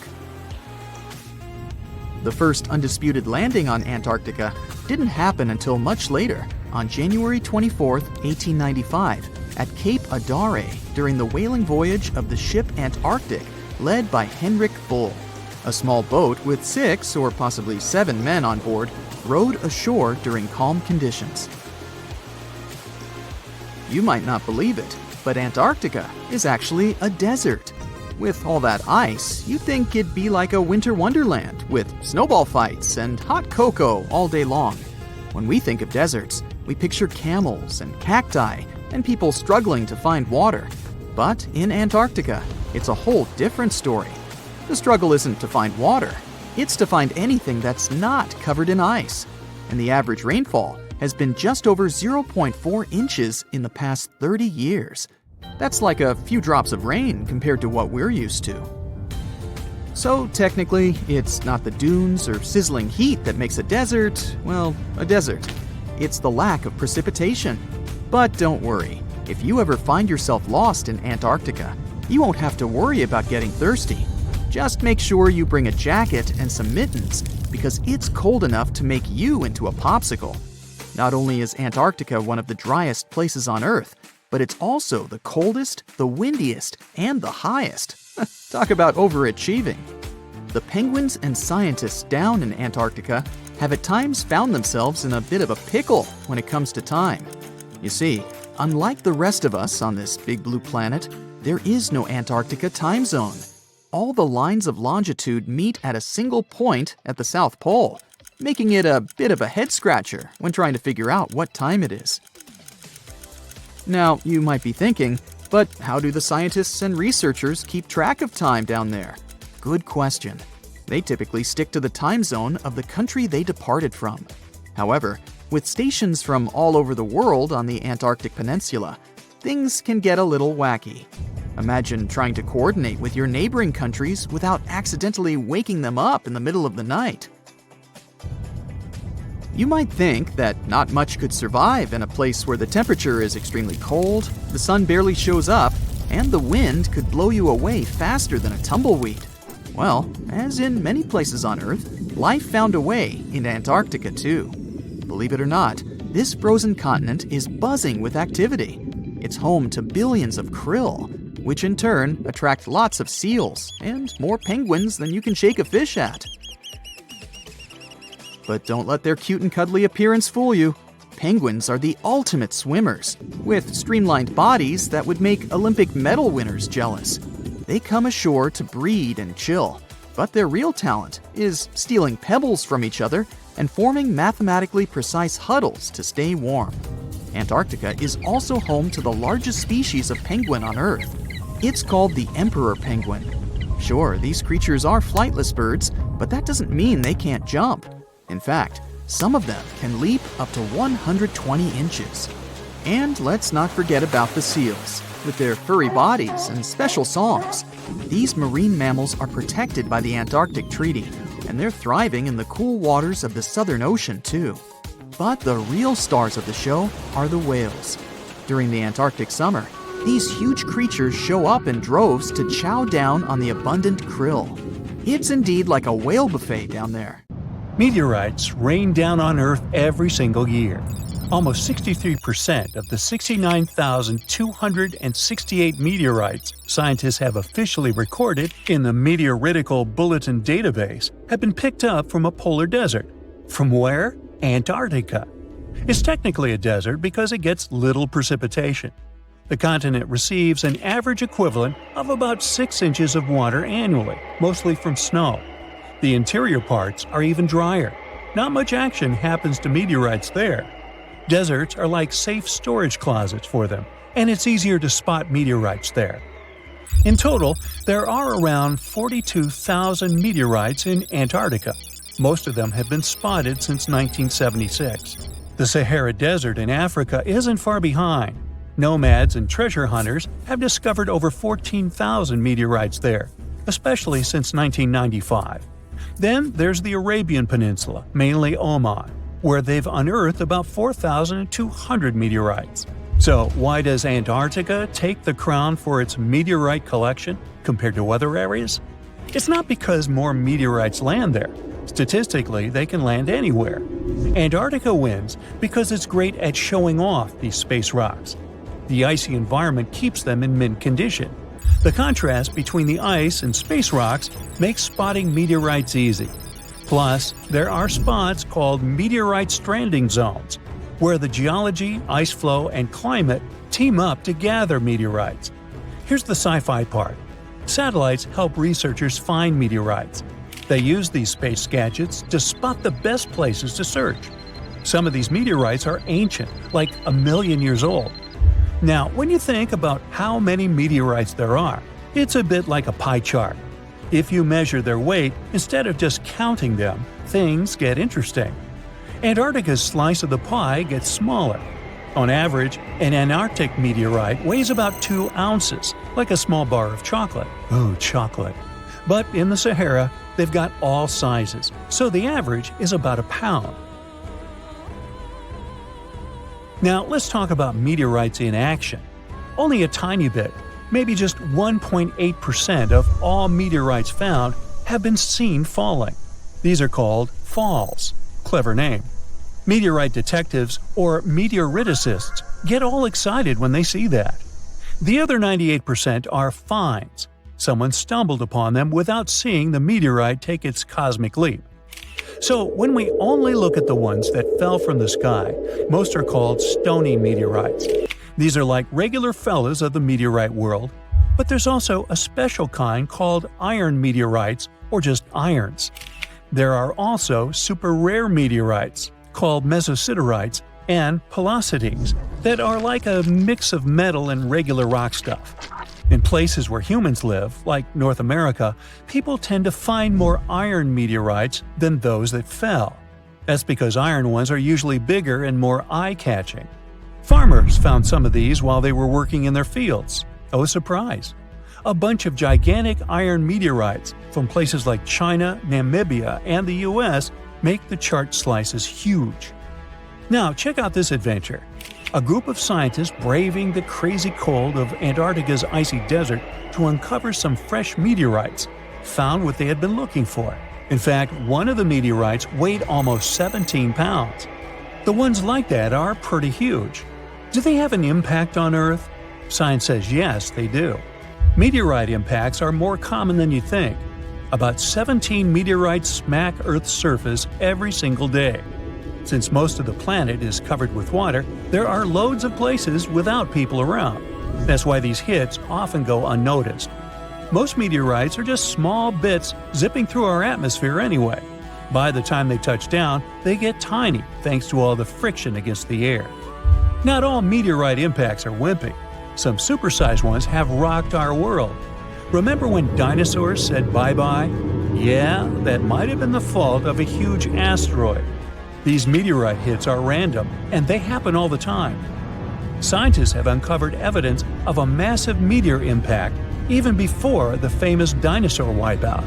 Speaker 2: The first undisputed landing on Antarctica didn't happen until much later, on January 24, 1895, at Cape Adare during the whaling voyage of the ship Antarctic, led by Henrik Bull. A small boat with 6 or possibly 7 men on board rowed ashore during calm conditions. You might not believe it, but Antarctica is actually a desert. With all that ice, you'd think it'd be like a winter wonderland with snowball fights and hot cocoa all day long. When we think of deserts, we picture camels and cacti and people struggling to find water. But in Antarctica, it's a whole different story. The struggle isn't to find water, it's to find anything that's not covered in ice. And the average rainfall has been just over 0.4 inches in the past 30 years. That's like a few drops of rain compared to what we're used to. So technically, it's not the dunes or sizzling heat that makes a desert, well, a desert. It's the lack of precipitation. But don't worry, if you ever find yourself lost in Antarctica, you won't have to worry about getting thirsty. Just make sure you bring a jacket and some mittens, because it's cold enough to make you into a popsicle. Not only is Antarctica one of the driest places on Earth, but it's also the coldest, the windiest, and the highest. Talk about overachieving. The penguins and scientists down in Antarctica have at times found themselves in a bit of a pickle when it comes to time. You see, unlike the rest of us on this big blue planet, there is no Antarctica time zone. All the lines of longitude meet at a single point at the South Pole, making it a bit of a head-scratcher when trying to figure out what time it is. Now, you might be thinking, but how do the scientists and researchers keep track of time down there? Good question. They typically stick to the time zone of the country they departed from. However, with stations from all over the world on the Antarctic Peninsula, things can get a little wacky. Imagine trying to coordinate with your neighboring countries without accidentally waking them up in the middle of the night. You might think that not much could survive in a place where the temperature is extremely cold, the sun barely shows up, and the wind could blow you away faster than a tumbleweed. Well, as in many places on Earth, life found a way in Antarctica too. Believe it or not, this frozen continent is buzzing with activity. It's home to billions of krill, which in turn attract lots of seals and more penguins than you can shake a fish at. But don't let their cute and cuddly appearance fool you. Penguins are the ultimate swimmers, with streamlined bodies that would make Olympic medal winners jealous. They come ashore to breed and chill, but their real talent is stealing pebbles from each other and forming mathematically precise huddles to stay warm. Antarctica is also home to the largest species of penguin on Earth. It's called the emperor penguin. Sure, these creatures are flightless birds, but that doesn't mean they can't jump. In fact, some of them can leap up to 120 inches. And let's not forget about the seals. With their furry bodies and special songs, these marine mammals are protected by the Antarctic Treaty, and they're thriving in the cool waters of the Southern Ocean too. But the real stars of the show are the whales. During the Antarctic summer, these huge creatures show up in droves to chow down on the abundant krill. It's indeed like a whale buffet down there.
Speaker 3: Meteorites rain down on Earth every single year. Almost 63% of the 69,268 meteorites scientists have officially recorded in the Meteoritical Bulletin database have been picked up from a polar desert. From where? Antarctica. It's technically a desert because it gets little precipitation. The continent receives an average equivalent of about 6 inches of water annually, mostly from snow. The interior parts are even drier. Not much action happens to meteorites there. Deserts are like safe storage closets for them, and it's easier to spot meteorites there. In total, there are around 42,000 meteorites in Antarctica. Most of them have been spotted since 1976. The Sahara Desert in Africa isn't far behind. Nomads and treasure hunters have discovered over 14,000 meteorites there, especially since 1995. Then there's the Arabian Peninsula, mainly Oman, where they've unearthed about 4,200 meteorites. So why does Antarctica take the crown for its meteorite collection compared to other areas? It's not because more meteorites land there. Statistically, they can land anywhere. Antarctica wins because it's great at showing off these space rocks. The icy environment keeps them in mint condition. The contrast between the ice and space rocks makes spotting meteorites easy. Plus, there are spots called meteorite stranding zones, where the geology, ice flow, and climate team up to gather meteorites. Here's the sci-fi part. Satellites help researchers find meteorites. They use these space gadgets to spot the best places to search. Some of these meteorites are ancient, like 1 million years old. Now, when you think about how many meteorites there are, it's a bit like a pie chart. If you measure their weight instead of just counting them, things get interesting. Antarctica's slice of the pie gets smaller. On average, an Antarctic meteorite weighs about 2 ounces, like a small bar of chocolate. Ooh, chocolate. But in the Sahara, they've got all sizes, so the average is about a pound. Now, let's talk about meteorites in action. Only a tiny bit, maybe just 1.8% of all meteorites found have been seen falling. These are called falls. Clever name. Meteorite detectives, or meteoriticists, get all excited when they see that. The other 98% are finds. Someone stumbled upon them without seeing the meteorite take its cosmic leap. So when we only look at the ones that fell from the sky, most are called stony meteorites. These are like regular fellas of the meteorite world, but there's also a special kind called iron meteorites, or just irons. There are also super rare meteorites, called mesositerites, and pelocities, that are like a mix of metal and regular rock stuff. In places where humans live, like North America, people tend to find more iron meteorites than those that fell. That's because iron ones are usually bigger and more eye-catching. Farmers found some of these while they were working in their fields. Oh, surprise! A bunch of gigantic iron meteorites from places like China, Namibia, and the US make the chart slices huge. Now, check out this adventure. A group of scientists braving the crazy cold of Antarctica's icy desert to uncover some fresh meteorites found what they had been looking for. In fact, one of the meteorites weighed almost 17 pounds. The ones like that are pretty huge. Do they have an impact on Earth? Science says yes, they do. Meteorite impacts are more common than you think. About 17 meteorites smack Earth's surface every single day. Since most of the planet is covered with water, there are loads of places without people around. That's why these hits often go unnoticed. Most meteorites are just small bits zipping through our atmosphere anyway. By the time they touch down, they get tiny thanks to all the friction against the air. Not all meteorite impacts are wimpy. Some supersized ones have rocked our world. Remember when dinosaurs said bye-bye? Yeah, that might have been the fault of a huge asteroid. These meteorite hits are random, and they happen all the time. Scientists have uncovered evidence of a massive meteor impact even before the famous dinosaur wipeout.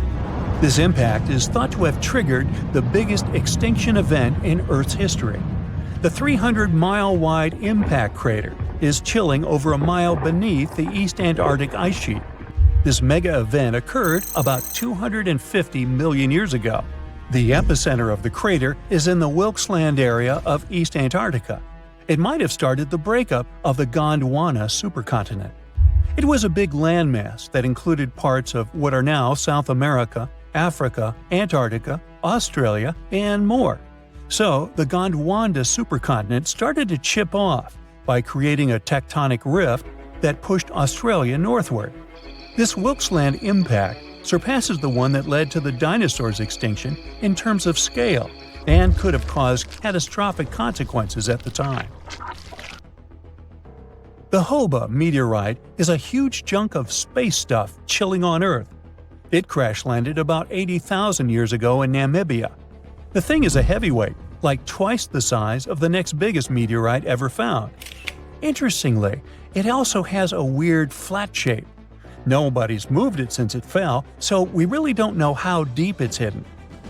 Speaker 3: This impact is thought to have triggered the biggest extinction event in Earth's history. The 300-mile-wide impact crater is chilling over a mile beneath the East Antarctic ice sheet. This mega event occurred about 250 million years ago. The epicenter of the crater is in the Wilkesland area of East Antarctica. It might have started the breakup of the Gondwana supercontinent. It was a big landmass that included parts of what are now South America, Africa, Antarctica, Australia, and more. So, the Gondwana supercontinent started to chip off by creating a tectonic rift that pushed Australia northward. This Wilkesland impact surpasses the one that led to the dinosaurs' extinction in terms of scale and could have caused catastrophic consequences at the time. The Hoba meteorite is a huge chunk of space stuff chilling on Earth. It crash-landed about 80,000 years ago in Namibia. The thing is a heavyweight, like twice the size of the next biggest meteorite ever found. Interestingly, it also has a weird flat shape. Nobody's moved it since it fell, so we really don't know how deep it's hidden.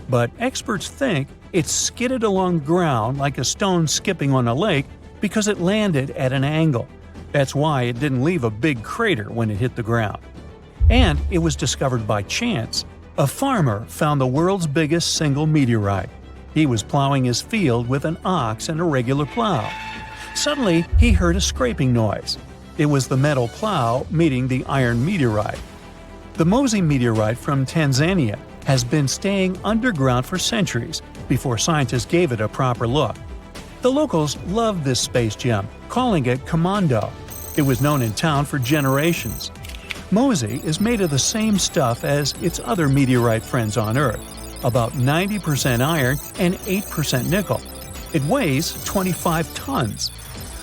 Speaker 3: But experts think it skidded along the ground like a stone skipping on a lake because it landed at an angle. That's why it didn't leave a big crater when it hit the ground. And it was discovered by chance. A farmer found the world's biggest single meteorite. He was plowing his field with an ox and a regular plow. Suddenly, he heard a scraping noise. It was the metal plow meeting the iron meteorite. The Mosi meteorite from Tanzania has been staying underground for centuries before scientists gave it a proper look. The locals loved this space gem, calling it Commando. It was known in town for generations. Mosi is made of the same stuff as its other meteorite friends on Earth, about 90% iron and 8% nickel. It weighs 25 tons.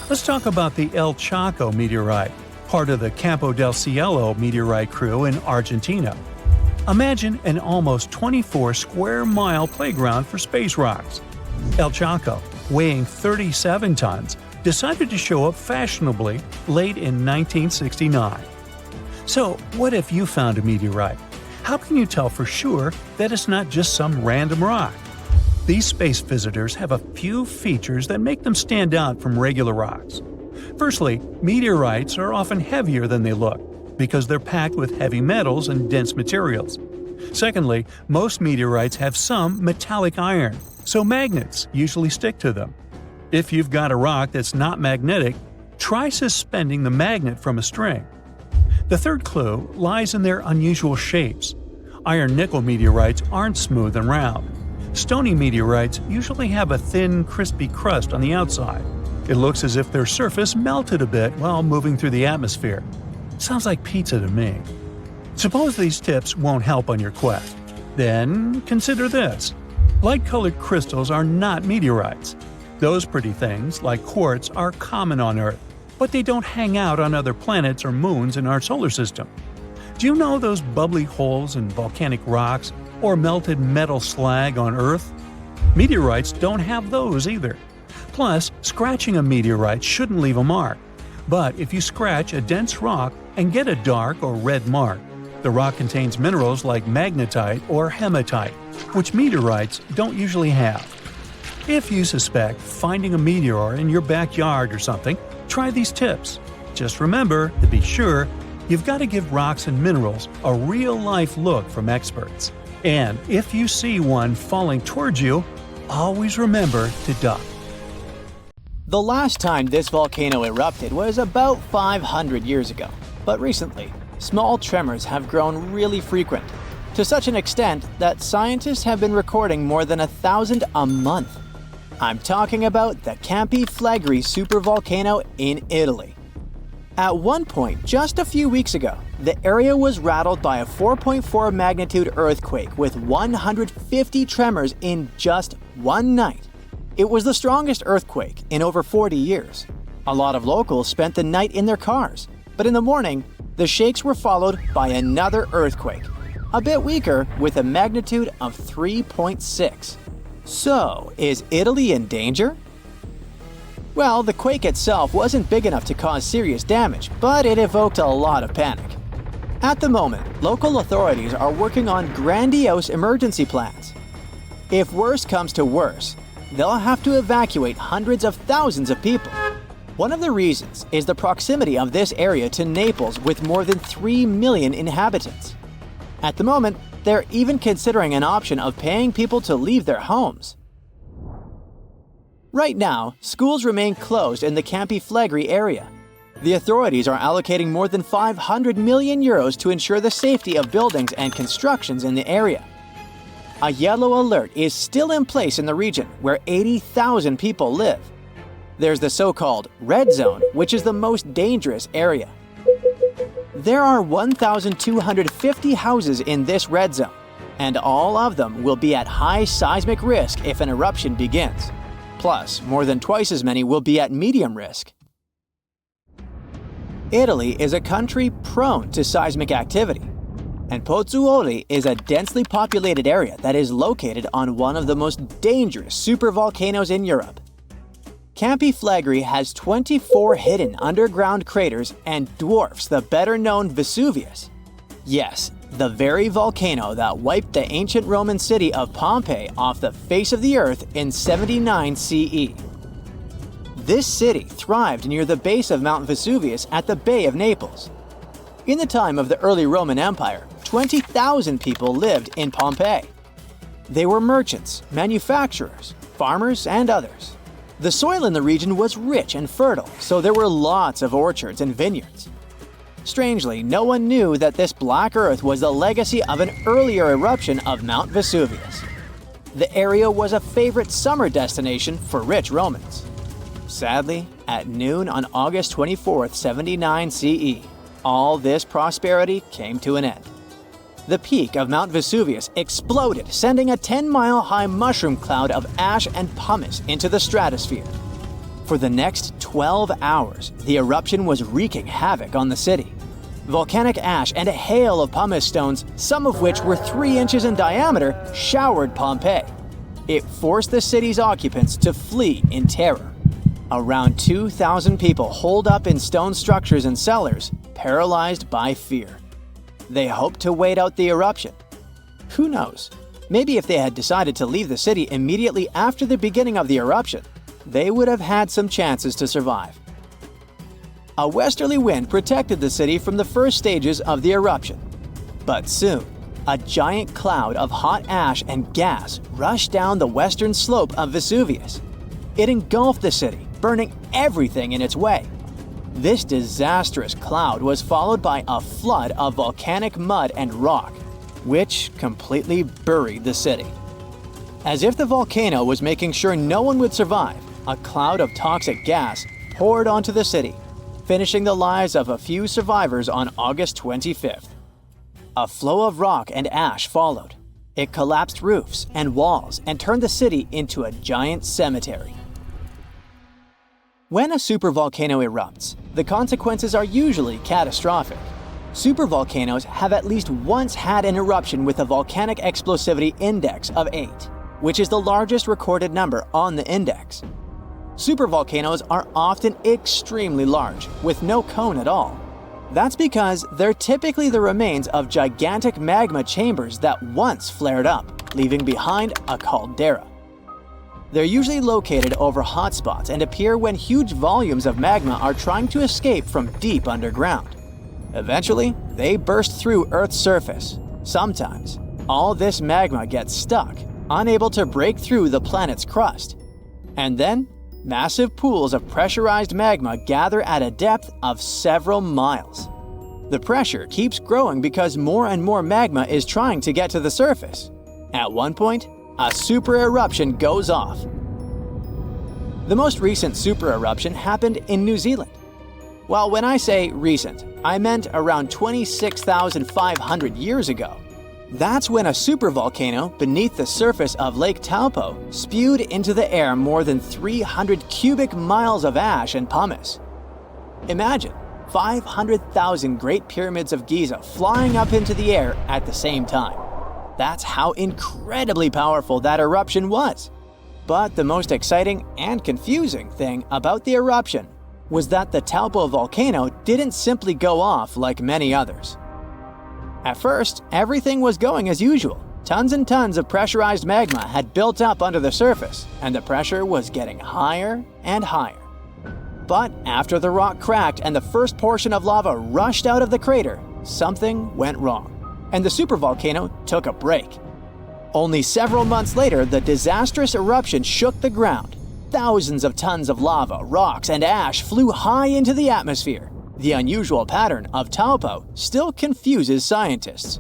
Speaker 3: Let's talk about the El Chaco meteorite, part of the Campo del Cielo meteorite crew in Argentina. Imagine an almost 24-square-mile playground for space rocks. El Chaco, weighing 37 tons, decided to show up fashionably late in 1969. So, what if you found a meteorite? How can you tell for sure that it's not just some random rock? These space visitors have a few features that make them stand out from regular rocks. Firstly, meteorites are often heavier than they look because they're packed with heavy metals and dense materials. Secondly, most meteorites have some metallic iron, so magnets usually stick to them. If you've got a rock that's not magnetic, try suspending the magnet from a string. The third clue lies in their unusual shapes. Iron-nickel meteorites aren't smooth and round. Stony meteorites usually have a thin, crispy crust on the outside. It looks as if their surface melted a bit while moving through the atmosphere. Sounds like pizza to me. Suppose these tips won't help on your quest. Then consider this. Light-colored crystals are not meteorites. Those pretty things, like quartz, are common on Earth, but they don't hang out on other planets or moons in our solar system. Do you know those bubbly holes in volcanic rocks or melted metal slag on Earth? Meteorites don't have those either. Plus, scratching a meteorite shouldn't leave a mark. But if you scratch a dense rock and get a dark or red mark, the rock contains minerals like magnetite or hematite, which meteorites don't usually have. If you suspect finding a meteor in your backyard or something, try these tips. Just remember, to be sure, you've got to give rocks and minerals a real-life look from experts. And if you see one falling towards you, always remember to duck.
Speaker 4: The last time this volcano erupted was about 500 years ago, but recently, small tremors have grown really frequent, to such an extent that scientists have been recording more than 1,000 a month. I'm talking about the Campi Flegrei supervolcano in Italy. At one point, just a few weeks ago, the area was rattled by a 4.4 magnitude earthquake with 150 tremors in just one night. It was the strongest earthquake in over 40 years. A lot of locals spent the night in their cars, but in the morning, the shakes were followed by another earthquake, a bit weaker with a magnitude of 3.6. So, is Italy in danger? Well, the quake itself wasn't big enough to cause serious damage, but it evoked a lot of panic. At the moment, local authorities are working on grandiose emergency plans. If worse comes to worse, they'll have to evacuate hundreds of thousands of people. One of the reasons is the proximity of this area to Naples with more than 3 million inhabitants. At the moment, they're even considering an option of paying people to leave their homes. Right now, schools remain closed in the Campi Flegrei area. The authorities are allocating more than 500 million euros to ensure the safety of buildings and constructions in the area. A yellow alert is still in place in the region where 80,000 people live. There's the so-called red zone, which is the most dangerous area. There are 1,250 houses in this red zone, and all of them will be at high seismic risk if an eruption begins. Plus, more than twice as many will be at medium risk. Italy is a country prone to seismic activity, and Pozzuoli is a densely populated area that is located on one of the most dangerous supervolcanoes in Europe. Campi Flegrei has 24 hidden underground craters and dwarfs the better-known Vesuvius. Yes, the very volcano that wiped the ancient Roman city of Pompeii off the face of the earth in 79 CE. This city thrived near the base of Mount Vesuvius at the Bay of Naples. In the time of the early Roman Empire, 20,000 people lived in Pompeii. They were merchants, manufacturers, farmers, and others. The soil in the region was rich and fertile, so there were lots of orchards and vineyards. Strangely, no one knew that this black earth was the legacy of an earlier eruption of Mount Vesuvius. The area was a favorite summer destination for rich Romans. Sadly, at noon on August 24, 79 CE, all this prosperity came to an end. The peak of Mount Vesuvius exploded, sending a 10-mile-high mushroom cloud of ash and pumice into the stratosphere. For the next 12 hours, the eruption was wreaking havoc on the city. Volcanic ash and a hail of pumice stones, some of which were 3 inches in diameter, showered Pompeii. It forced the city's occupants to flee in terror. Around 2,000 people holed up in stone structures and cellars, paralyzed by fear. They hoped to wait out the eruption. Who knows? Maybe if they had decided to leave the city immediately after the beginning of the eruption, they would have had some chances to survive. A westerly wind protected the city from the first stages of the eruption. But soon, a giant cloud of hot ash and gas rushed down the western slope of Vesuvius. It engulfed the city, burning everything in its way. This disastrous cloud was followed by a flood of volcanic mud and rock, which completely buried the city. As if the volcano was making sure no one would survive, a cloud of toxic gas poured onto the city, finishing the lives of a few survivors on August 25th. A flow of rock and ash followed. It collapsed roofs and walls and turned the city into a giant cemetery. When a supervolcano erupts, the consequences are usually catastrophic. Supervolcanoes have at least once had an eruption with a volcanic explosivity index of 8, which is the largest recorded number on the index. Supervolcanoes are often extremely large, with no cone at all. That's because they're typically the remains of gigantic magma chambers that once flared up, leaving behind a caldera. They're usually located over hotspots and appear when huge volumes of magma are trying to escape from deep underground. Eventually, they burst through Earth's surface. Sometimes, all this magma gets stuck, unable to break through the planet's crust. And then, massive pools of pressurized magma gather at a depth of several miles. The pressure keeps growing because more and more magma is trying to get to the surface. At one point, a super eruption goes off. The most recent super eruption happened in New Zealand. Well, when I say recent, I meant around 26,500 years ago. That's when a supervolcano beneath the surface of Lake Taupo spewed into the air more than 300 cubic miles of ash and pumice. Imagine 500,000 Great Pyramids of Giza flying up into the air at the same time. That's how incredibly powerful that eruption was. But the most exciting and confusing thing about the eruption was that the Taupo volcano didn't simply go off like many others. At first, everything was going as usual. Tons and tons of pressurized magma had built up under the surface, and the pressure was getting higher and higher. But after the rock cracked and the first portion of lava rushed out of the crater, something went wrong, and the supervolcano took a break. Only several months later, the disastrous eruption shook the ground. Thousands of tons of lava, rocks, and ash flew high into the atmosphere. The unusual pattern of Taupo still confuses scientists.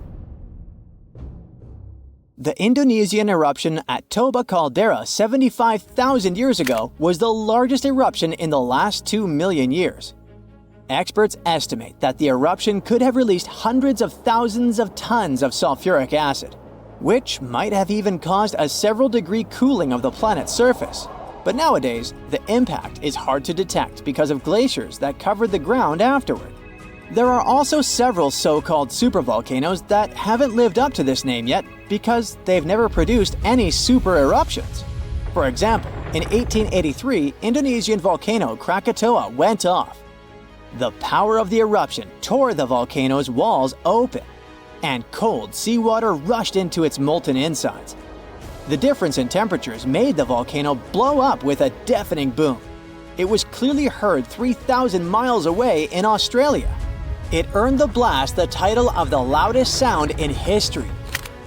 Speaker 4: The Indonesian eruption at Toba Caldera 75,000 years ago was the largest eruption in the last 2 million years. Experts estimate that the eruption could have released hundreds of thousands of tons of sulfuric acid, which might have even caused a several-degree cooling of the planet's surface. But nowadays, the impact is hard to detect because of glaciers that covered the ground afterward. There are also several so-called supervolcanoes that haven't lived up to this name yet because they've never produced any super eruptions. For example, in 1883, Indonesian volcano Krakatoa went off. The power of the eruption tore the volcano's walls open, and cold seawater rushed into its molten insides. The difference in temperatures made the volcano blow up with a deafening boom. It was clearly heard 3,000 miles away in Australia. It earned the blast the title of the loudest sound in history.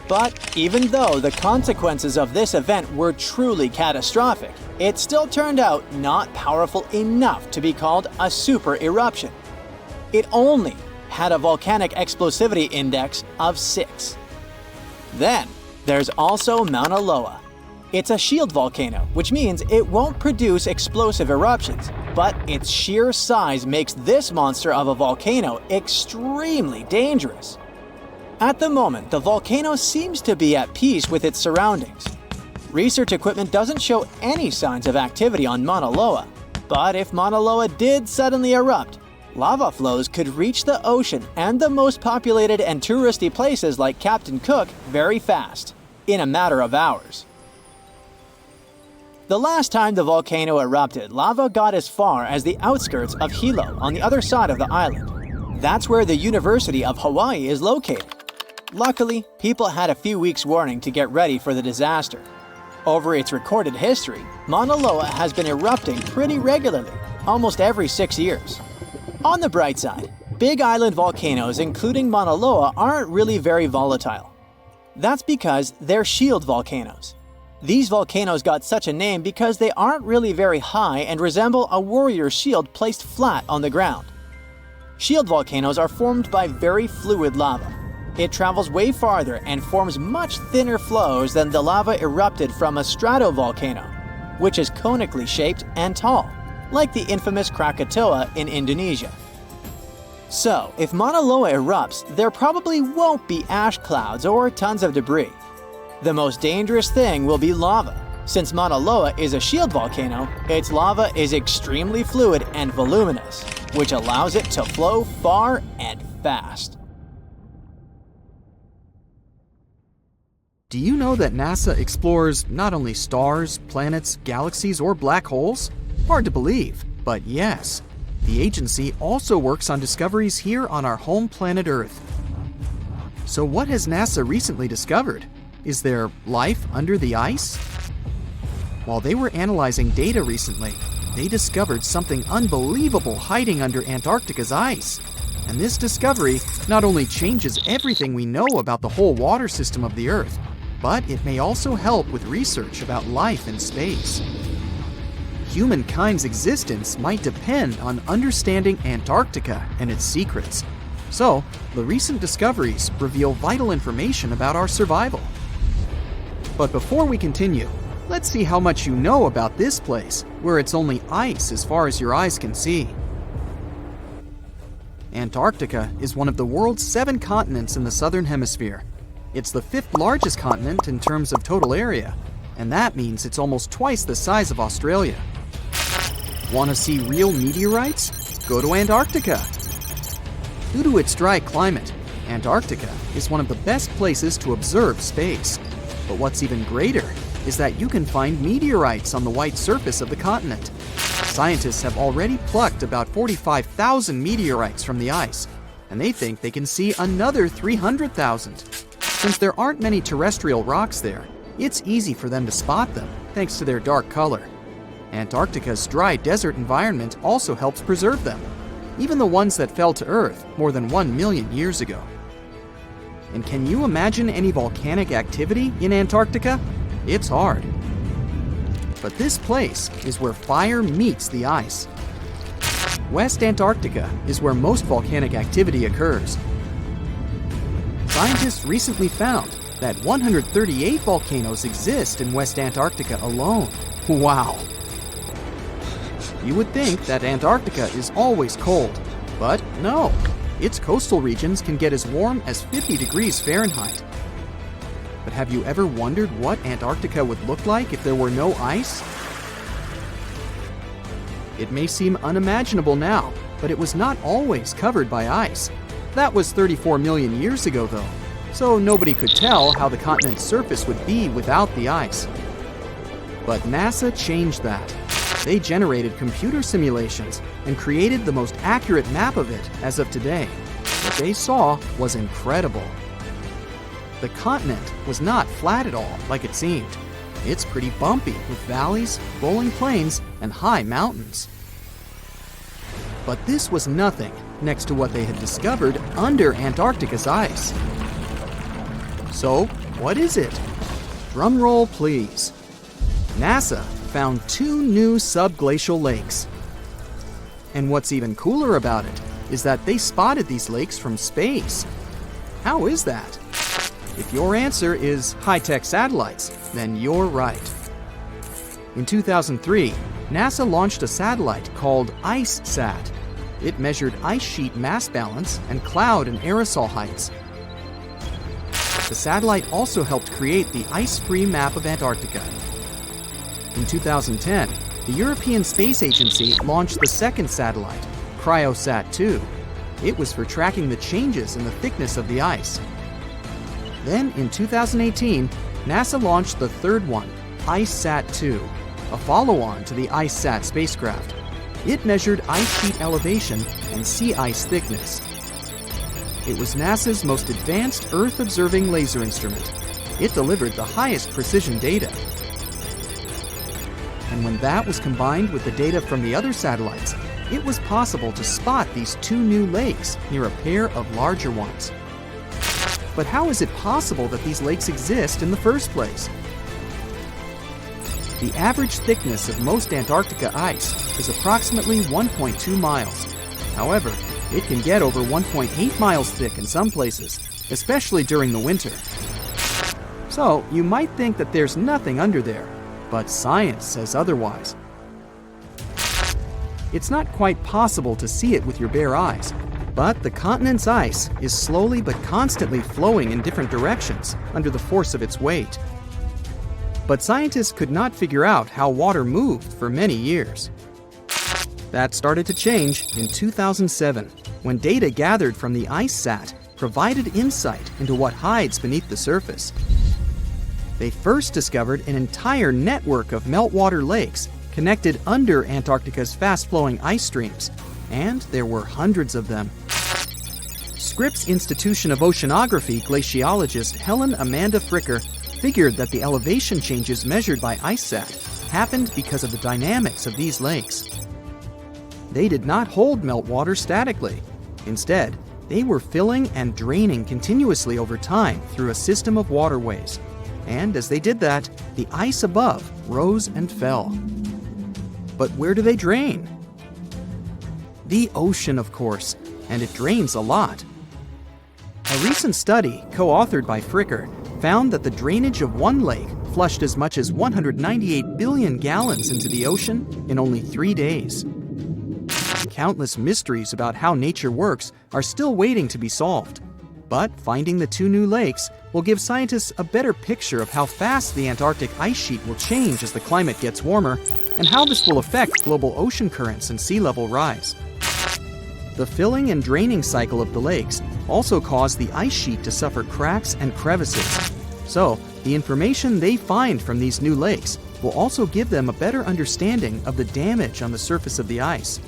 Speaker 4: But even though the consequences of this event were truly catastrophic, it still turned out not powerful enough to be called a super eruption. It only had a volcanic explosivity index of 6. Then, there's also Mauna Loa. It's a shield volcano, which means it won't produce explosive eruptions, but its sheer size makes this monster of a volcano extremely dangerous. At the moment, the volcano seems to be at peace with its surroundings. Research equipment doesn't show any signs of activity on Mauna Loa, But if Mauna Loa did suddenly erupt, lava flows could reach the ocean and the most populated and touristy places like Captain Cook very fast, in a matter of hours. The last time the volcano erupted, lava got as far as the outskirts of Hilo on the other side of the island. That's where the University of Hawaii is located. Luckily, people had a few weeks' warning to get ready for the disaster. Over its recorded history, Mauna Loa has been erupting pretty regularly, almost every 6 years. On the bright side, big island volcanoes including Mauna Loa aren't really very volatile. That's because they're shield volcanoes. These volcanoes got such a name because they aren't really very high and resemble a warrior's shield placed flat on the ground. Shield volcanoes are formed by very fluid lava. It travels way farther and forms much thinner flows than the lava erupted from a stratovolcano, which is conically shaped and tall, like the infamous Krakatoa in Indonesia. So, if Mauna Loa erupts, there probably won't be ash clouds or tons of debris. The most dangerous thing will be lava. Since Mauna Loa is a shield volcano, its lava is extremely fluid and voluminous, which allows it to flow far and fast.
Speaker 2: Do you know that NASA explores not only stars, planets, galaxies, or black holes? Hard to believe, but yes. The agency also works on discoveries here on our home planet Earth. So what has NASA recently discovered? Is there life under the ice? While they were analyzing data recently, they discovered something unbelievable hiding under Antarctica's ice. And this discovery not only changes everything we know about the whole water system of the Earth, but it may also help with research about life in space. Humankind's existence might depend on understanding Antarctica and its secrets. So, the recent discoveries reveal vital information about our survival. But before we continue, let's see how much you know about this place, where it's only ice as far as your eyes can see. Antarctica is one of the world's 7 continents in the southern hemisphere. It's the 5th largest continent in terms of total area, and that means it's almost twice the size of Australia. Want to see real meteorites? Go to Antarctica. Due to its dry climate, Antarctica is one of the best places to observe space. But what's even greater is that you can find meteorites on the white surface of the continent. Scientists have already plucked about 45,000 meteorites from the ice, and they think they can see another 300,000. Since there aren't many terrestrial rocks there, it's easy for them to spot them, thanks to their dark color. Antarctica's dry desert environment also helps preserve them, even the ones that fell to Earth more than 1 million years ago. And can you imagine any volcanic activity in Antarctica? It's hard. But this place is where fire meets the ice. West Antarctica is where most volcanic activity occurs. Scientists recently found that 138 volcanoes exist in West Antarctica alone. Wow! You would think that Antarctica is always cold, but no. Its coastal regions can get as warm as 50 degrees Fahrenheit. But have you ever wondered what Antarctica would look like if there were no ice? It may seem unimaginable now, but it was not always covered by ice. That was 34 million years ago though, so nobody could tell how the continent's surface would be without the ice. But NASA changed that. They generated computer simulations and created the most accurate map of it as of today. What they saw was incredible. The continent was not flat at all like it seemed. It's pretty bumpy with valleys, rolling plains, and high mountains. But this was nothing next to what they had discovered under Antarctica's ice. So, what is it? Drum roll, please. NASA found 2 new subglacial lakes. And what's even cooler about it is that they spotted these lakes from space. How is that? If your answer is high-tech satellites, then you're right. In 2003, NASA launched a satellite called IceSat. It measured ice sheet mass balance and cloud and aerosol heights. The satellite also helped create the ice-free map of Antarctica. In 2010, the European Space Agency launched the second satellite, Cryosat-2. It was for tracking the changes in the thickness of the ice. Then, in 2018, NASA launched the third one, IceSat-2, a follow-on to the IceSat spacecraft. It measured ice sheet elevation and sea ice thickness. It was NASA's most advanced Earth-observing laser instrument. It delivered the highest precision data. And when that was combined with the data from the other satellites, it was possible to spot these two new lakes near a pair of larger ones. But how is it possible that these lakes exist in the first place? The average thickness of most Antarctica ice is approximately 1.2 miles. However, it can get over 1.8 miles thick in some places, especially during the winter. So, you might think that there's nothing under there, but science says otherwise. It's not quite possible to see it with your bare eyes, but the continent's ice is slowly but constantly flowing in different directions under the force of its weight. But scientists could not figure out how water moved for many years. That started to change in 2007, when data gathered from the IceSat provided insight into what hides beneath the surface. They first discovered an entire network of meltwater lakes connected under Antarctica's fast-flowing ice streams, and there were hundreds of them. Scripps Institution of Oceanography glaciologist Helen Amanda Fricker figured that the elevation changes measured by IceSat happened because of the dynamics of these lakes. They did not hold meltwater statically. Instead, they were filling and draining continuously over time through a system of waterways. And as they did that, the ice above rose and fell. But where do they drain? The ocean, of course, and it drains a lot. A recent study, co-authored by Fricker, found that the drainage of one lake flushed as much as 198 billion gallons into the ocean in only 3 days. Countless mysteries about how nature works are still waiting to be solved. But finding the two new lakes will give scientists a better picture of how fast the Antarctic ice sheet will change as the climate gets warmer, and how this will affect global ocean currents and sea level rise. The filling and draining cycle of the lakes also cause the ice sheet to suffer cracks and crevices. So, the information they find from these new lakes will also give them a better understanding of the damage on the surface of the ice.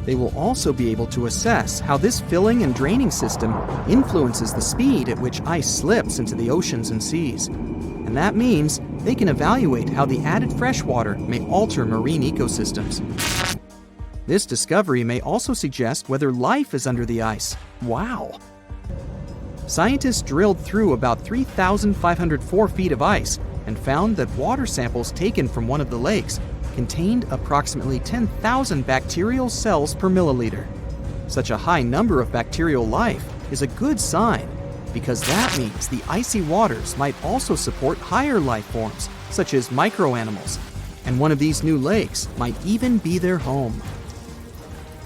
Speaker 2: They will also be able to assess how this filling and draining system influences the speed at which ice slips into the oceans and seas. And that means they can evaluate how the added freshwater may alter marine ecosystems. This discovery may also suggest whether life is under the ice. Wow! Scientists drilled through about 3,504 feet of ice and found that water samples taken from one of the lakes contained approximately 10,000 bacterial cells per milliliter. Such a high number of bacterial life is a good sign, because that means the icy waters might also support higher life forms, such as microanimals, and one of these new lakes might even be their home.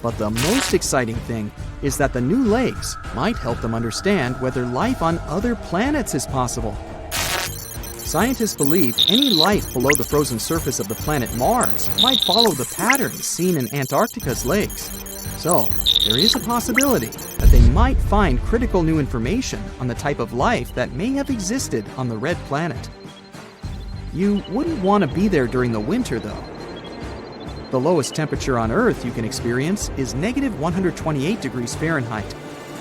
Speaker 2: But the most exciting thing is that the new lakes might help them understand whether life on other planets is possible. Scientists believe any life below the frozen surface of the planet Mars might follow the patterns seen in Antarctica's lakes. So, there is a possibility that they might find critical new information on the type of life that may have existed on the red planet. You wouldn't want to be there during the winter, though. The lowest temperature on Earth you can experience is negative 128 degrees Fahrenheit.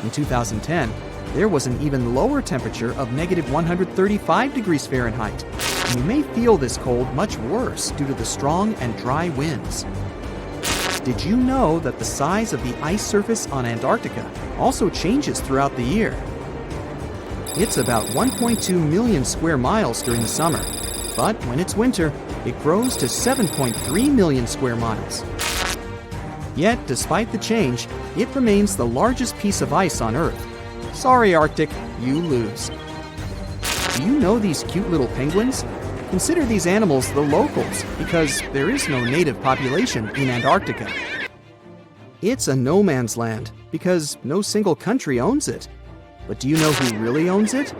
Speaker 2: In 2010, there was an even lower temperature of negative 135 degrees Fahrenheit, and you may feel this cold much worse due to the strong and dry winds. Did you know that the size of the ice surface on Antarctica also changes throughout the year? It's about 1.2 million square miles during the summer, but when it's winter, it grows to 7.3 million square miles. Yet, despite the change, it remains the largest piece of ice on Earth. Sorry, Arctic, you lose. Do you know these cute little penguins? Consider these animals the locals, because there is no native population in Antarctica. It's a no man's land, because no single country owns it. But do you know who really owns it?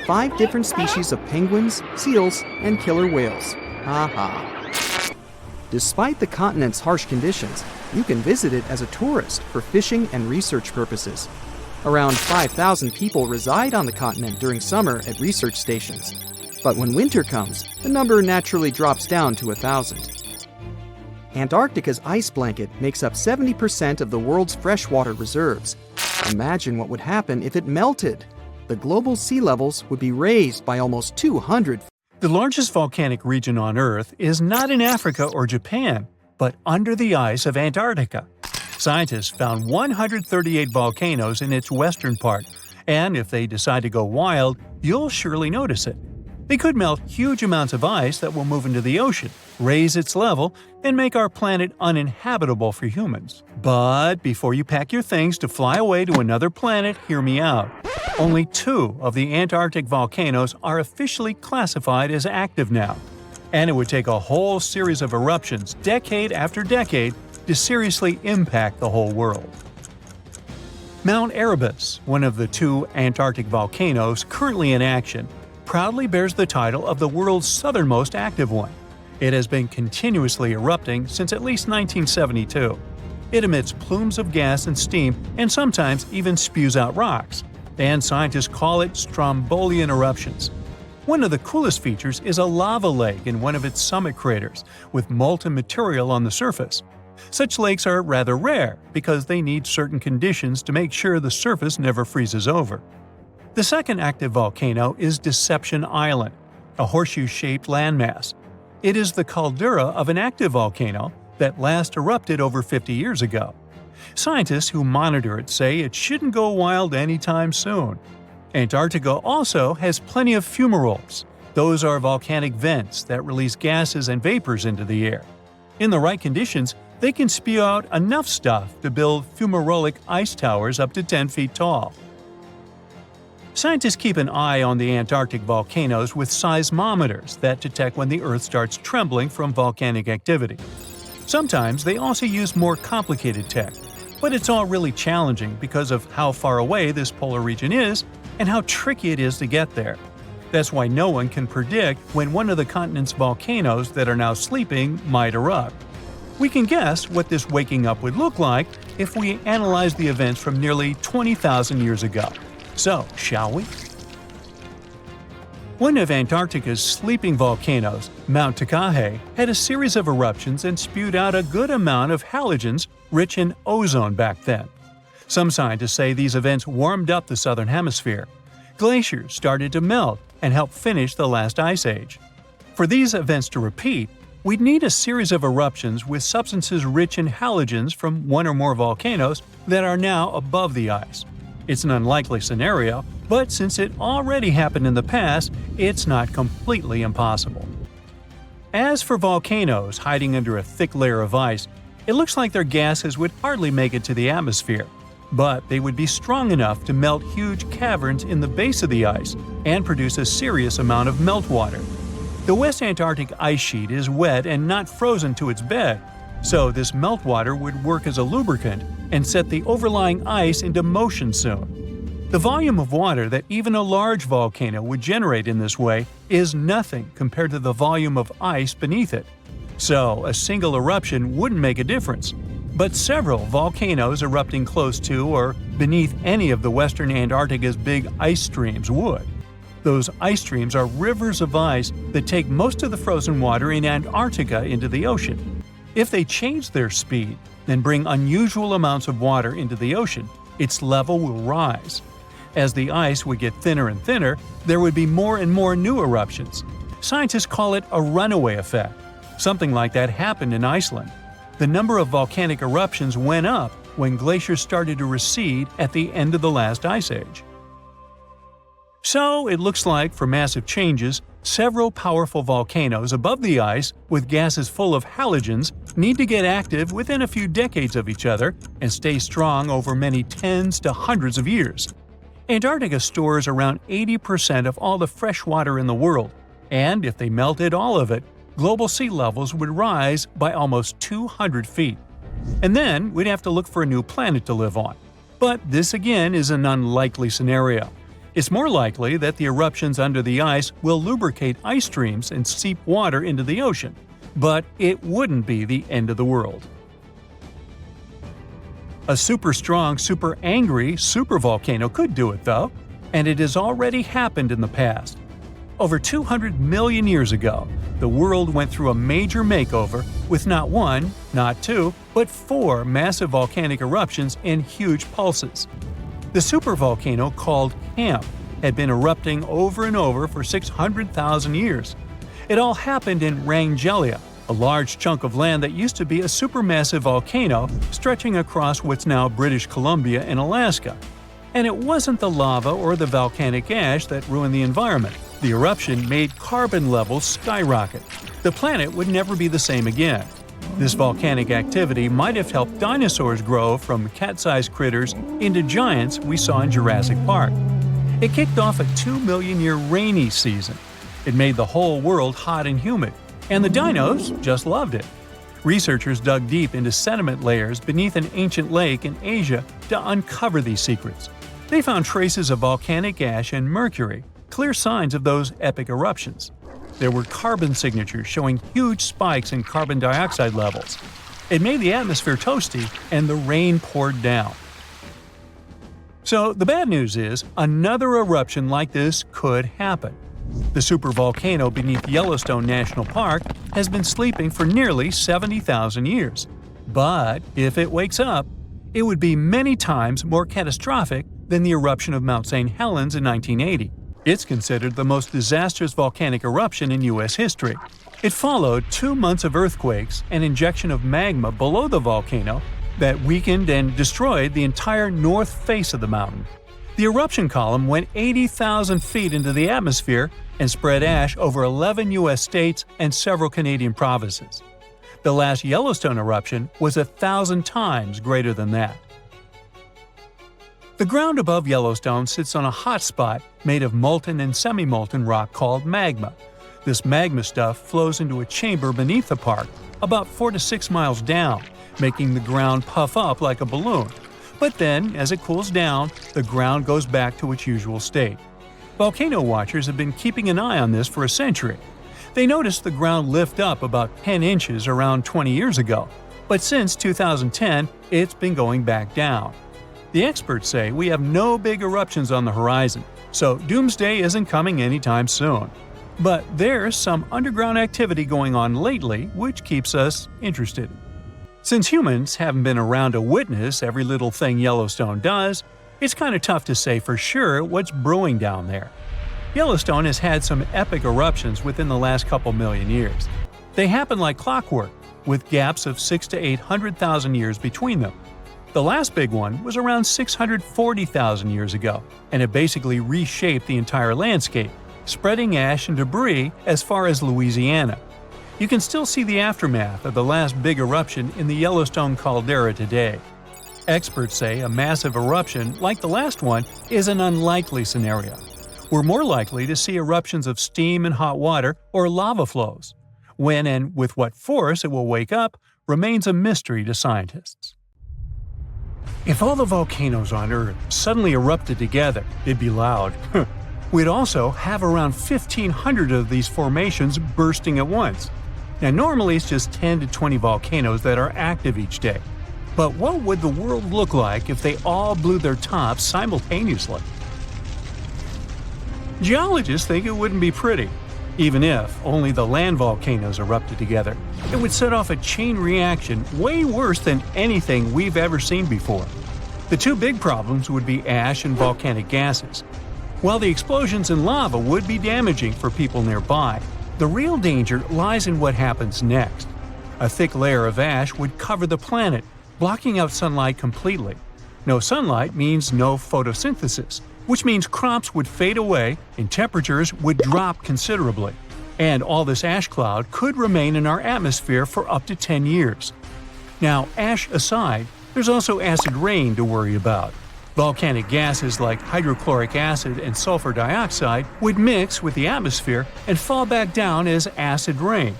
Speaker 2: 5 different species of penguins, seals, and killer whales. Ha ha.
Speaker 5: Despite the continent's harsh conditions, you can visit it as a tourist for fishing and research purposes. Around 5,000 people reside on the continent during summer at research stations. But when winter comes, the number naturally drops down to 1,000. Antarctica's ice blanket makes up 70% of the world's freshwater reserves. Imagine what would happen if it melted. The global sea levels would be raised by almost 200 feet.
Speaker 3: The largest volcanic region on Earth is not in Africa or Japan, but under the ice of Antarctica. Scientists found 138 volcanoes in its western part, and if they decide to go wild, you'll surely notice it. They could melt huge amounts of ice that will move into the ocean, raise its level, and make our planet uninhabitable for humans. But before you pack your things to fly away to another planet, hear me out. Only 2 of the Antarctic volcanoes are officially classified as active now, and it would take a whole series of eruptions, decade after decade, to seriously impact the whole world. Mount Erebus, one of the 2 Antarctic volcanoes currently in action, proudly bears the title of the world's southernmost active one. It has been continuously erupting since at least 1972. It emits plumes of gas and steam and sometimes even spews out rocks, and scientists call it Strombolian eruptions. One of the coolest features is a lava lake in one of its summit craters, with molten material on the surface. Such lakes are rather rare because they need certain conditions to make sure the surface never freezes over. The second active volcano is Deception Island, a horseshoe-shaped landmass. It is the caldera of an active volcano that last erupted over 50 years ago. Scientists who monitor it say it shouldn't go wild anytime soon. Antarctica also has plenty of fumaroles. Those are volcanic vents that release gases and vapors into the air. In the right conditions, they can spew out enough stuff to build fumarolic ice towers up to 10 feet tall. Scientists keep an eye on the Antarctic volcanoes with seismometers that detect when the Earth starts trembling from volcanic activity. Sometimes they also use more complicated tech, but it's all really challenging because of how far away this polar region is and how tricky it is to get there. That's why no one can predict when one of the continent's volcanoes that are now sleeping might erupt. We can guess what this waking up would look like if we analyze the events from nearly 20,000 years ago. So, shall we? One of Antarctica's sleeping volcanoes, Mount Tectonic, had a series of eruptions and spewed out a good amount of halogens rich in ozone back then. Some scientists say these events warmed up the southern hemisphere. Glaciers started to melt and help finish the last ice age. For these events to repeat, we'd need a series of eruptions with substances rich in halogens from one or more volcanoes that are now above the ice. It's an unlikely scenario, but since it already happened in the past, it's not completely impossible. As for volcanoes hiding under a thick layer of ice, it looks like their gases would hardly make it to the atmosphere, but they would be strong enough to melt huge caverns in the base of the ice and produce a serious amount of meltwater. The West Antarctic ice sheet is wet and not frozen to its bed, so this meltwater would work as a lubricant and set the overlying ice into motion soon. The volume of water that even a large volcano would generate in this way is nothing compared to the volume of ice beneath it. So, a single eruption wouldn't make a difference. But several volcanoes erupting close to or beneath any of the western Antarctica's big ice streams would. Those ice streams are rivers of ice that take most of the frozen water in Antarctica into the ocean. If they change their speed and bring unusual amounts of water into the ocean, its level will rise. As the ice would get thinner and thinner, there would be more and more new eruptions. Scientists call it a runaway effect. Something like that happened in Iceland. The number of volcanic eruptions went up when glaciers started to recede at the end of the last ice age. So, it looks like, for massive changes, several powerful volcanoes above the ice with gases full of halogens need to get active within a few decades of each other and stay strong over many tens to hundreds of years. Antarctica stores around 80% of all the fresh water in the world, and if they melted all of it, global sea levels would rise by almost 200 feet. And then we'd have to look for a new planet to live on. But this again is an unlikely scenario. It's more likely that the eruptions under the ice will lubricate ice streams and seep water into the ocean. But it wouldn't be the end of the world. A super strong, super angry supervolcano could do it though, and it has already happened in the past. Over 200 million years ago, the world went through a major makeover with not one, not two, but 4 massive volcanic eruptions in huge pulses. The supervolcano called Camp had been erupting over and over for 600,000 years. It all happened in Wrangell, a large chunk of land that used to be a supermassive volcano stretching across what's now British Columbia and Alaska. And it wasn't the lava or the volcanic ash that ruined the environment. The eruption made carbon levels skyrocket. The planet would never be the same again. This volcanic activity might have helped dinosaurs grow from cat-sized critters into giants we saw in Jurassic Park. It kicked off a 2 million year rainy season. It made the whole world hot and humid, and the dinos just loved it. Researchers dug deep into sediment layers beneath an ancient lake in Asia to uncover these secrets. They found traces of volcanic ash and mercury, clear signs of those epic eruptions. There were carbon signatures showing huge spikes in carbon dioxide levels. It made the atmosphere toasty, and the rain poured down. So the bad news is, another eruption like this could happen. The supervolcano beneath Yellowstone National Park has been sleeping for nearly 70,000 years. But if it wakes up, it would be many times more catastrophic than the eruption of Mount St. Helens in 1980. It's considered the most disastrous volcanic eruption in U.S. history. It followed 2 months of earthquakes and injection of magma below the volcano that weakened and destroyed the entire north face of the mountain. The eruption column went 80,000 feet into the atmosphere and spread ash over 11 U.S. states and several Canadian provinces. The last Yellowstone eruption was 1,000 times greater than that. The ground above Yellowstone sits on a hot spot made of molten and semi-molten rock called magma. This magma stuff flows into a chamber beneath the park, about 4 to 6 miles down, making the ground puff up like a balloon. But then, as it cools down, the ground goes back to its usual state. Volcano watchers have been keeping an eye on this for a century. They noticed the ground lift up about 10 inches around 20 years ago, but since 2010, it's been going back down. The experts say we have no big eruptions on the horizon, so doomsday isn't coming anytime soon. But there's some underground activity going on lately which keeps us interested. Since humans haven't been around to witness every little thing Yellowstone does, it's kind of tough to say for sure what's brewing down there. Yellowstone has had some epic eruptions within the last couple million years. They happen like clockwork, with gaps of 600,000 to 800,000 years between them. The last big one was around 640,000 years ago, and it basically reshaped the entire landscape, spreading ash and debris as far as Louisiana. You can still see the aftermath of the last big eruption in the Yellowstone caldera today. Experts say a massive eruption like the last one is an unlikely scenario. We're more likely to see eruptions of steam and hot water or lava flows. When and with what force it will wake up remains a mystery to scientists. If all the volcanoes on Earth suddenly erupted together, it'd be loud. We'd also have around 1,500 of these formations bursting at once. Now normally it's just 10 to 20 volcanoes that are active each day. But what would the world look like if they all blew their tops simultaneously? Geologists think it wouldn't be pretty. Even if only the land volcanoes erupted together, it would set off a chain reaction way worse than anything we've ever seen before. The two big problems would be ash and volcanic gases. While the explosions in lava would be damaging for people nearby, the real danger lies in what happens next. A thick layer of ash would cover the planet, blocking out sunlight completely. No sunlight means no photosynthesis, which means crops would fade away and temperatures would drop considerably. And all this ash cloud could remain in our atmosphere for up to 10 years. Now, ash aside, there's also acid rain to worry about. Volcanic gases like hydrochloric acid and sulfur dioxide would mix with the atmosphere and fall back down as acid rain.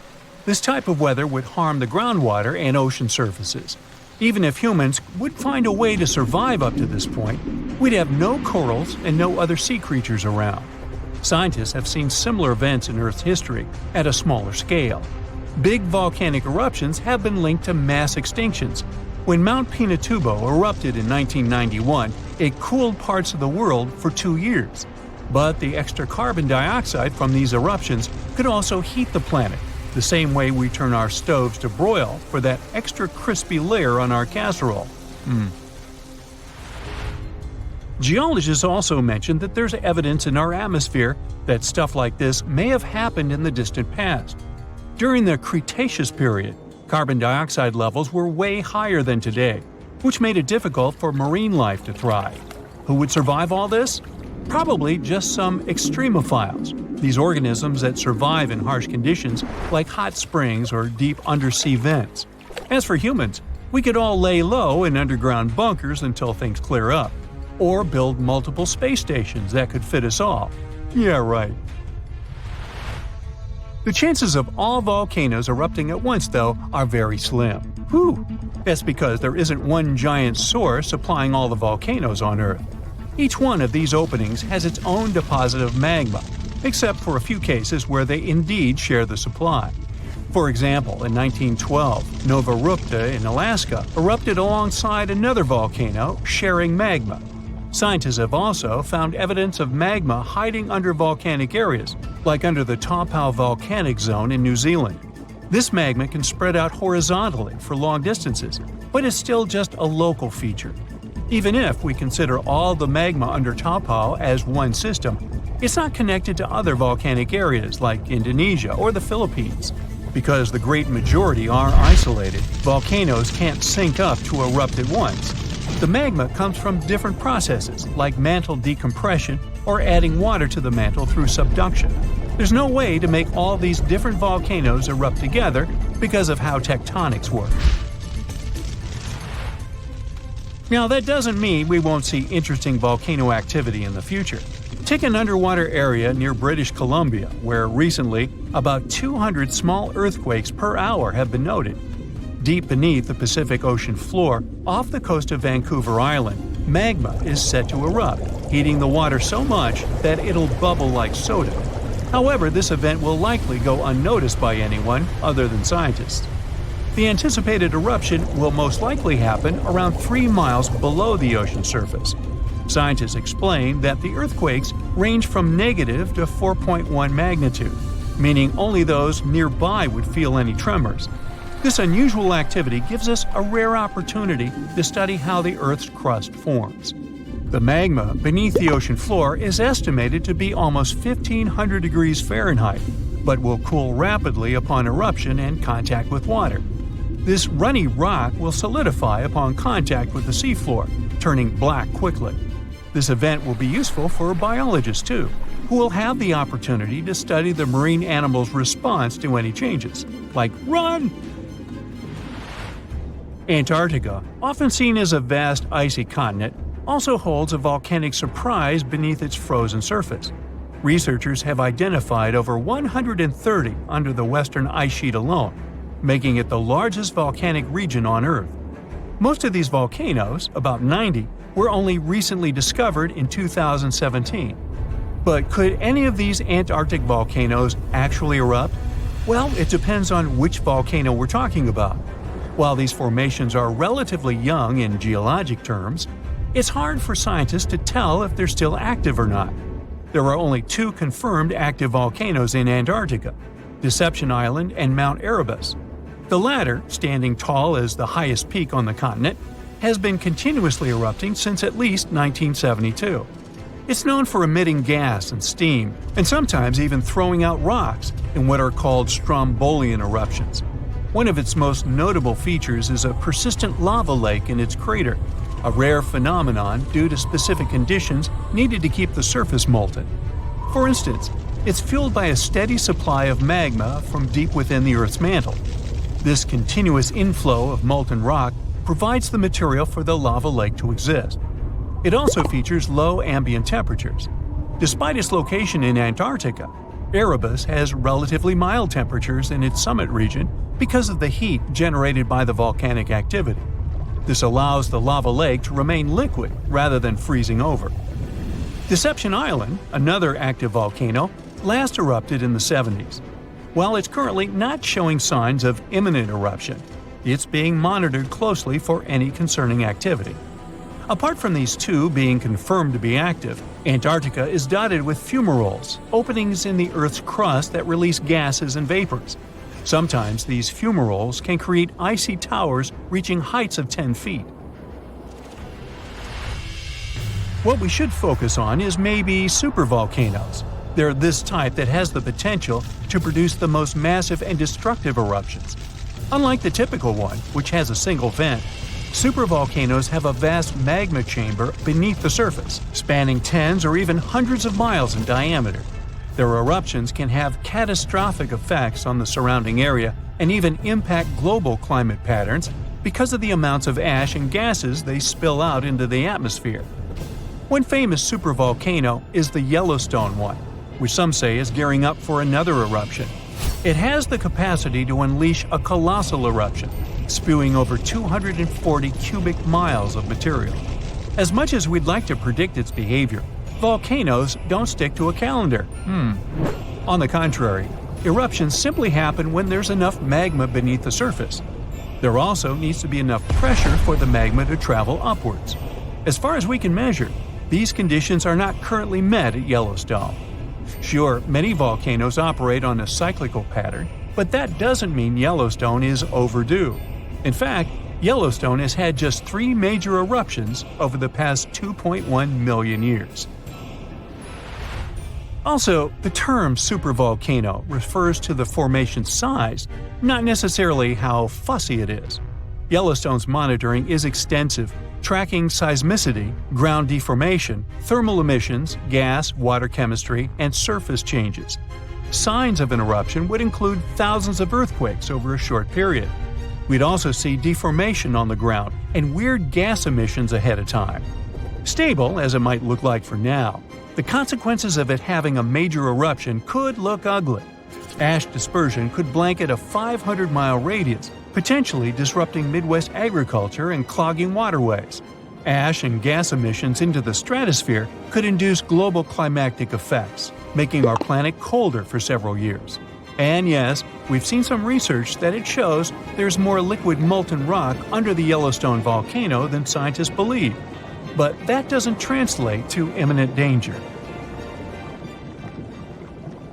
Speaker 3: This type of weather would harm the groundwater and ocean surfaces. Even if humans would find a way to survive up to this point, we'd have no corals and no other sea creatures around. Scientists have seen similar events in Earth's history at a smaller scale. Big volcanic eruptions have been linked to mass extinctions. When Mount Pinatubo erupted in 1991, it cooled parts of the world for 2 years. But the extra carbon dioxide from these eruptions could also heat the planet, the same way we turn our stoves to broil for that extra crispy layer on our casserole. Geologists also mentioned that there's evidence in our atmosphere that stuff like this may have happened in the distant past. During the Cretaceous period, carbon dioxide levels were way higher than today, which made it difficult for marine life to thrive. Who would survive all this? Probably just some extremophiles, these organisms that survive in harsh conditions like hot springs or deep undersea vents. As for humans, we could all lay low in underground bunkers until things clear up, or build multiple space stations that could fit us all. Yeah, right. The chances of all volcanoes erupting at once, though, are very slim. Whew! That's because there isn't one giant source supplying all the volcanoes on Earth. Each one of these openings has its own deposit of magma, except for a few cases where they indeed share the supply. For example, in 1912, Nova Rupta in Alaska erupted alongside another volcano sharing magma. Scientists have also found evidence of magma hiding under volcanic areas, like under the Taupo volcanic zone in New Zealand. This magma can spread out horizontally for long distances, but is still just a local feature. Even if we consider all the magma under Taupo as one system, it's not connected to other volcanic areas like Indonesia or the Philippines. Because the great majority are isolated, volcanoes can't sync up to erupt at once. The magma comes from different processes like mantle decompression or adding water to the mantle through subduction. There's no way to make all these different volcanoes erupt together because of how tectonics work. Now, that doesn't mean we won't see interesting volcano activity in the future. Take an underwater area near British Columbia, where recently about 200 small earthquakes per hour have been noted. Deep beneath the Pacific Ocean floor, off the coast of Vancouver Island, magma is set to erupt, heating the water so much that it'll bubble like soda. However, this event will likely go unnoticed by anyone other than scientists. The anticipated eruption will most likely happen around 3 miles below the ocean surface. Scientists explain that the earthquakes range from negative to 4.1 magnitude, meaning only those nearby would feel any tremors. This unusual activity gives us a rare opportunity to study how the Earth's crust forms. The magma beneath the ocean floor is estimated to be almost 1,500 degrees Fahrenheit, but will cool rapidly upon eruption and contact with water. This runny rock will solidify upon contact with the seafloor, turning black quickly. This event will be useful for biologists too, who will have the opportunity to study the marine animals' response to any changes, like run! Antarctica, often seen as a vast icy continent, also holds a volcanic surprise beneath its frozen surface. Researchers have identified over 130 under the western ice sheet alone, making it the largest volcanic region on Earth. Most of these volcanoes, about 90, were only recently discovered in 2017. But could any of these Antarctic volcanoes actually erupt? Well, it depends on which volcano we're talking about. While these formations are relatively young in geologic terms, it's hard for scientists to tell if they're still active or not. There are only 2 confirmed active volcanoes in Antarctica, Deception Island and Mount Erebus. The latter, standing tall as the highest peak on the continent, has been continuously erupting since at least 1972. It's known for emitting gas and steam, and sometimes even throwing out rocks in what are called strombolian eruptions. One of its most notable features is a persistent lava lake in its crater, a rare phenomenon due to specific conditions needed to keep the surface molten. For instance, it's fueled by a steady supply of magma from deep within the Earth's mantle. This continuous inflow of molten rock provides the material for the lava lake to exist. It also features low ambient temperatures. Despite its location in Antarctica, Erebus has relatively mild temperatures in its summit region because of the heat generated by the volcanic activity. This allows the lava lake to remain liquid rather than freezing over. Deception Island, another active volcano, last erupted in the 70s. While it's currently not showing signs of imminent eruption, it's being monitored closely for any concerning activity. Apart from these two being confirmed to be active, Antarctica is dotted with fumaroles, openings in the Earth's crust that release gases and vapors. Sometimes these fumaroles can create icy towers reaching heights of 10 feet. What we should focus on is maybe supervolcanoes. They're this type that has the potential to produce the most massive and destructive eruptions. Unlike the typical one, which has a single vent, supervolcanoes have a vast magma chamber beneath the surface, spanning tens or even hundreds of miles in diameter. Their eruptions can have catastrophic effects on the surrounding area and even impact global climate patterns because of the amounts of ash and gases they spill out into the atmosphere. One famous supervolcano is the Yellowstone one, which some say is gearing up for another eruption. It has the capacity to unleash a colossal eruption, spewing over 240 cubic miles of material. As much as we'd like to predict its behavior, volcanoes don't stick to a calendar. On the contrary, eruptions simply happen when there's enough magma beneath the surface. There also needs to be enough pressure for the magma to travel upwards. As far as we can measure, these conditions are not currently met at Yellowstone. Sure, many volcanoes operate on a cyclical pattern, but that doesn't mean Yellowstone is overdue. In fact, Yellowstone has had just 3 major eruptions over the past 2.1 million years. Also, the term supervolcano refers to the formation's size, not necessarily how fussy it is. Yellowstone's monitoring is extensive, tracking seismicity, ground deformation, thermal emissions, gas, water chemistry, and surface changes. Signs of an eruption would include thousands of earthquakes over a short period. We'd also see deformation on the ground and weird gas emissions ahead of time. Stable, as it might look like for now, the consequences of it having a major eruption could look ugly. Ash dispersion could blanket a 500-mile radius, potentially disrupting Midwest agriculture and clogging waterways. Ash and gas emissions into the stratosphere could induce global climatic effects, making our planet colder for several years. And yes, we've seen some research that it shows there's more liquid molten rock under the Yellowstone volcano than scientists believe. But that doesn't translate to imminent danger.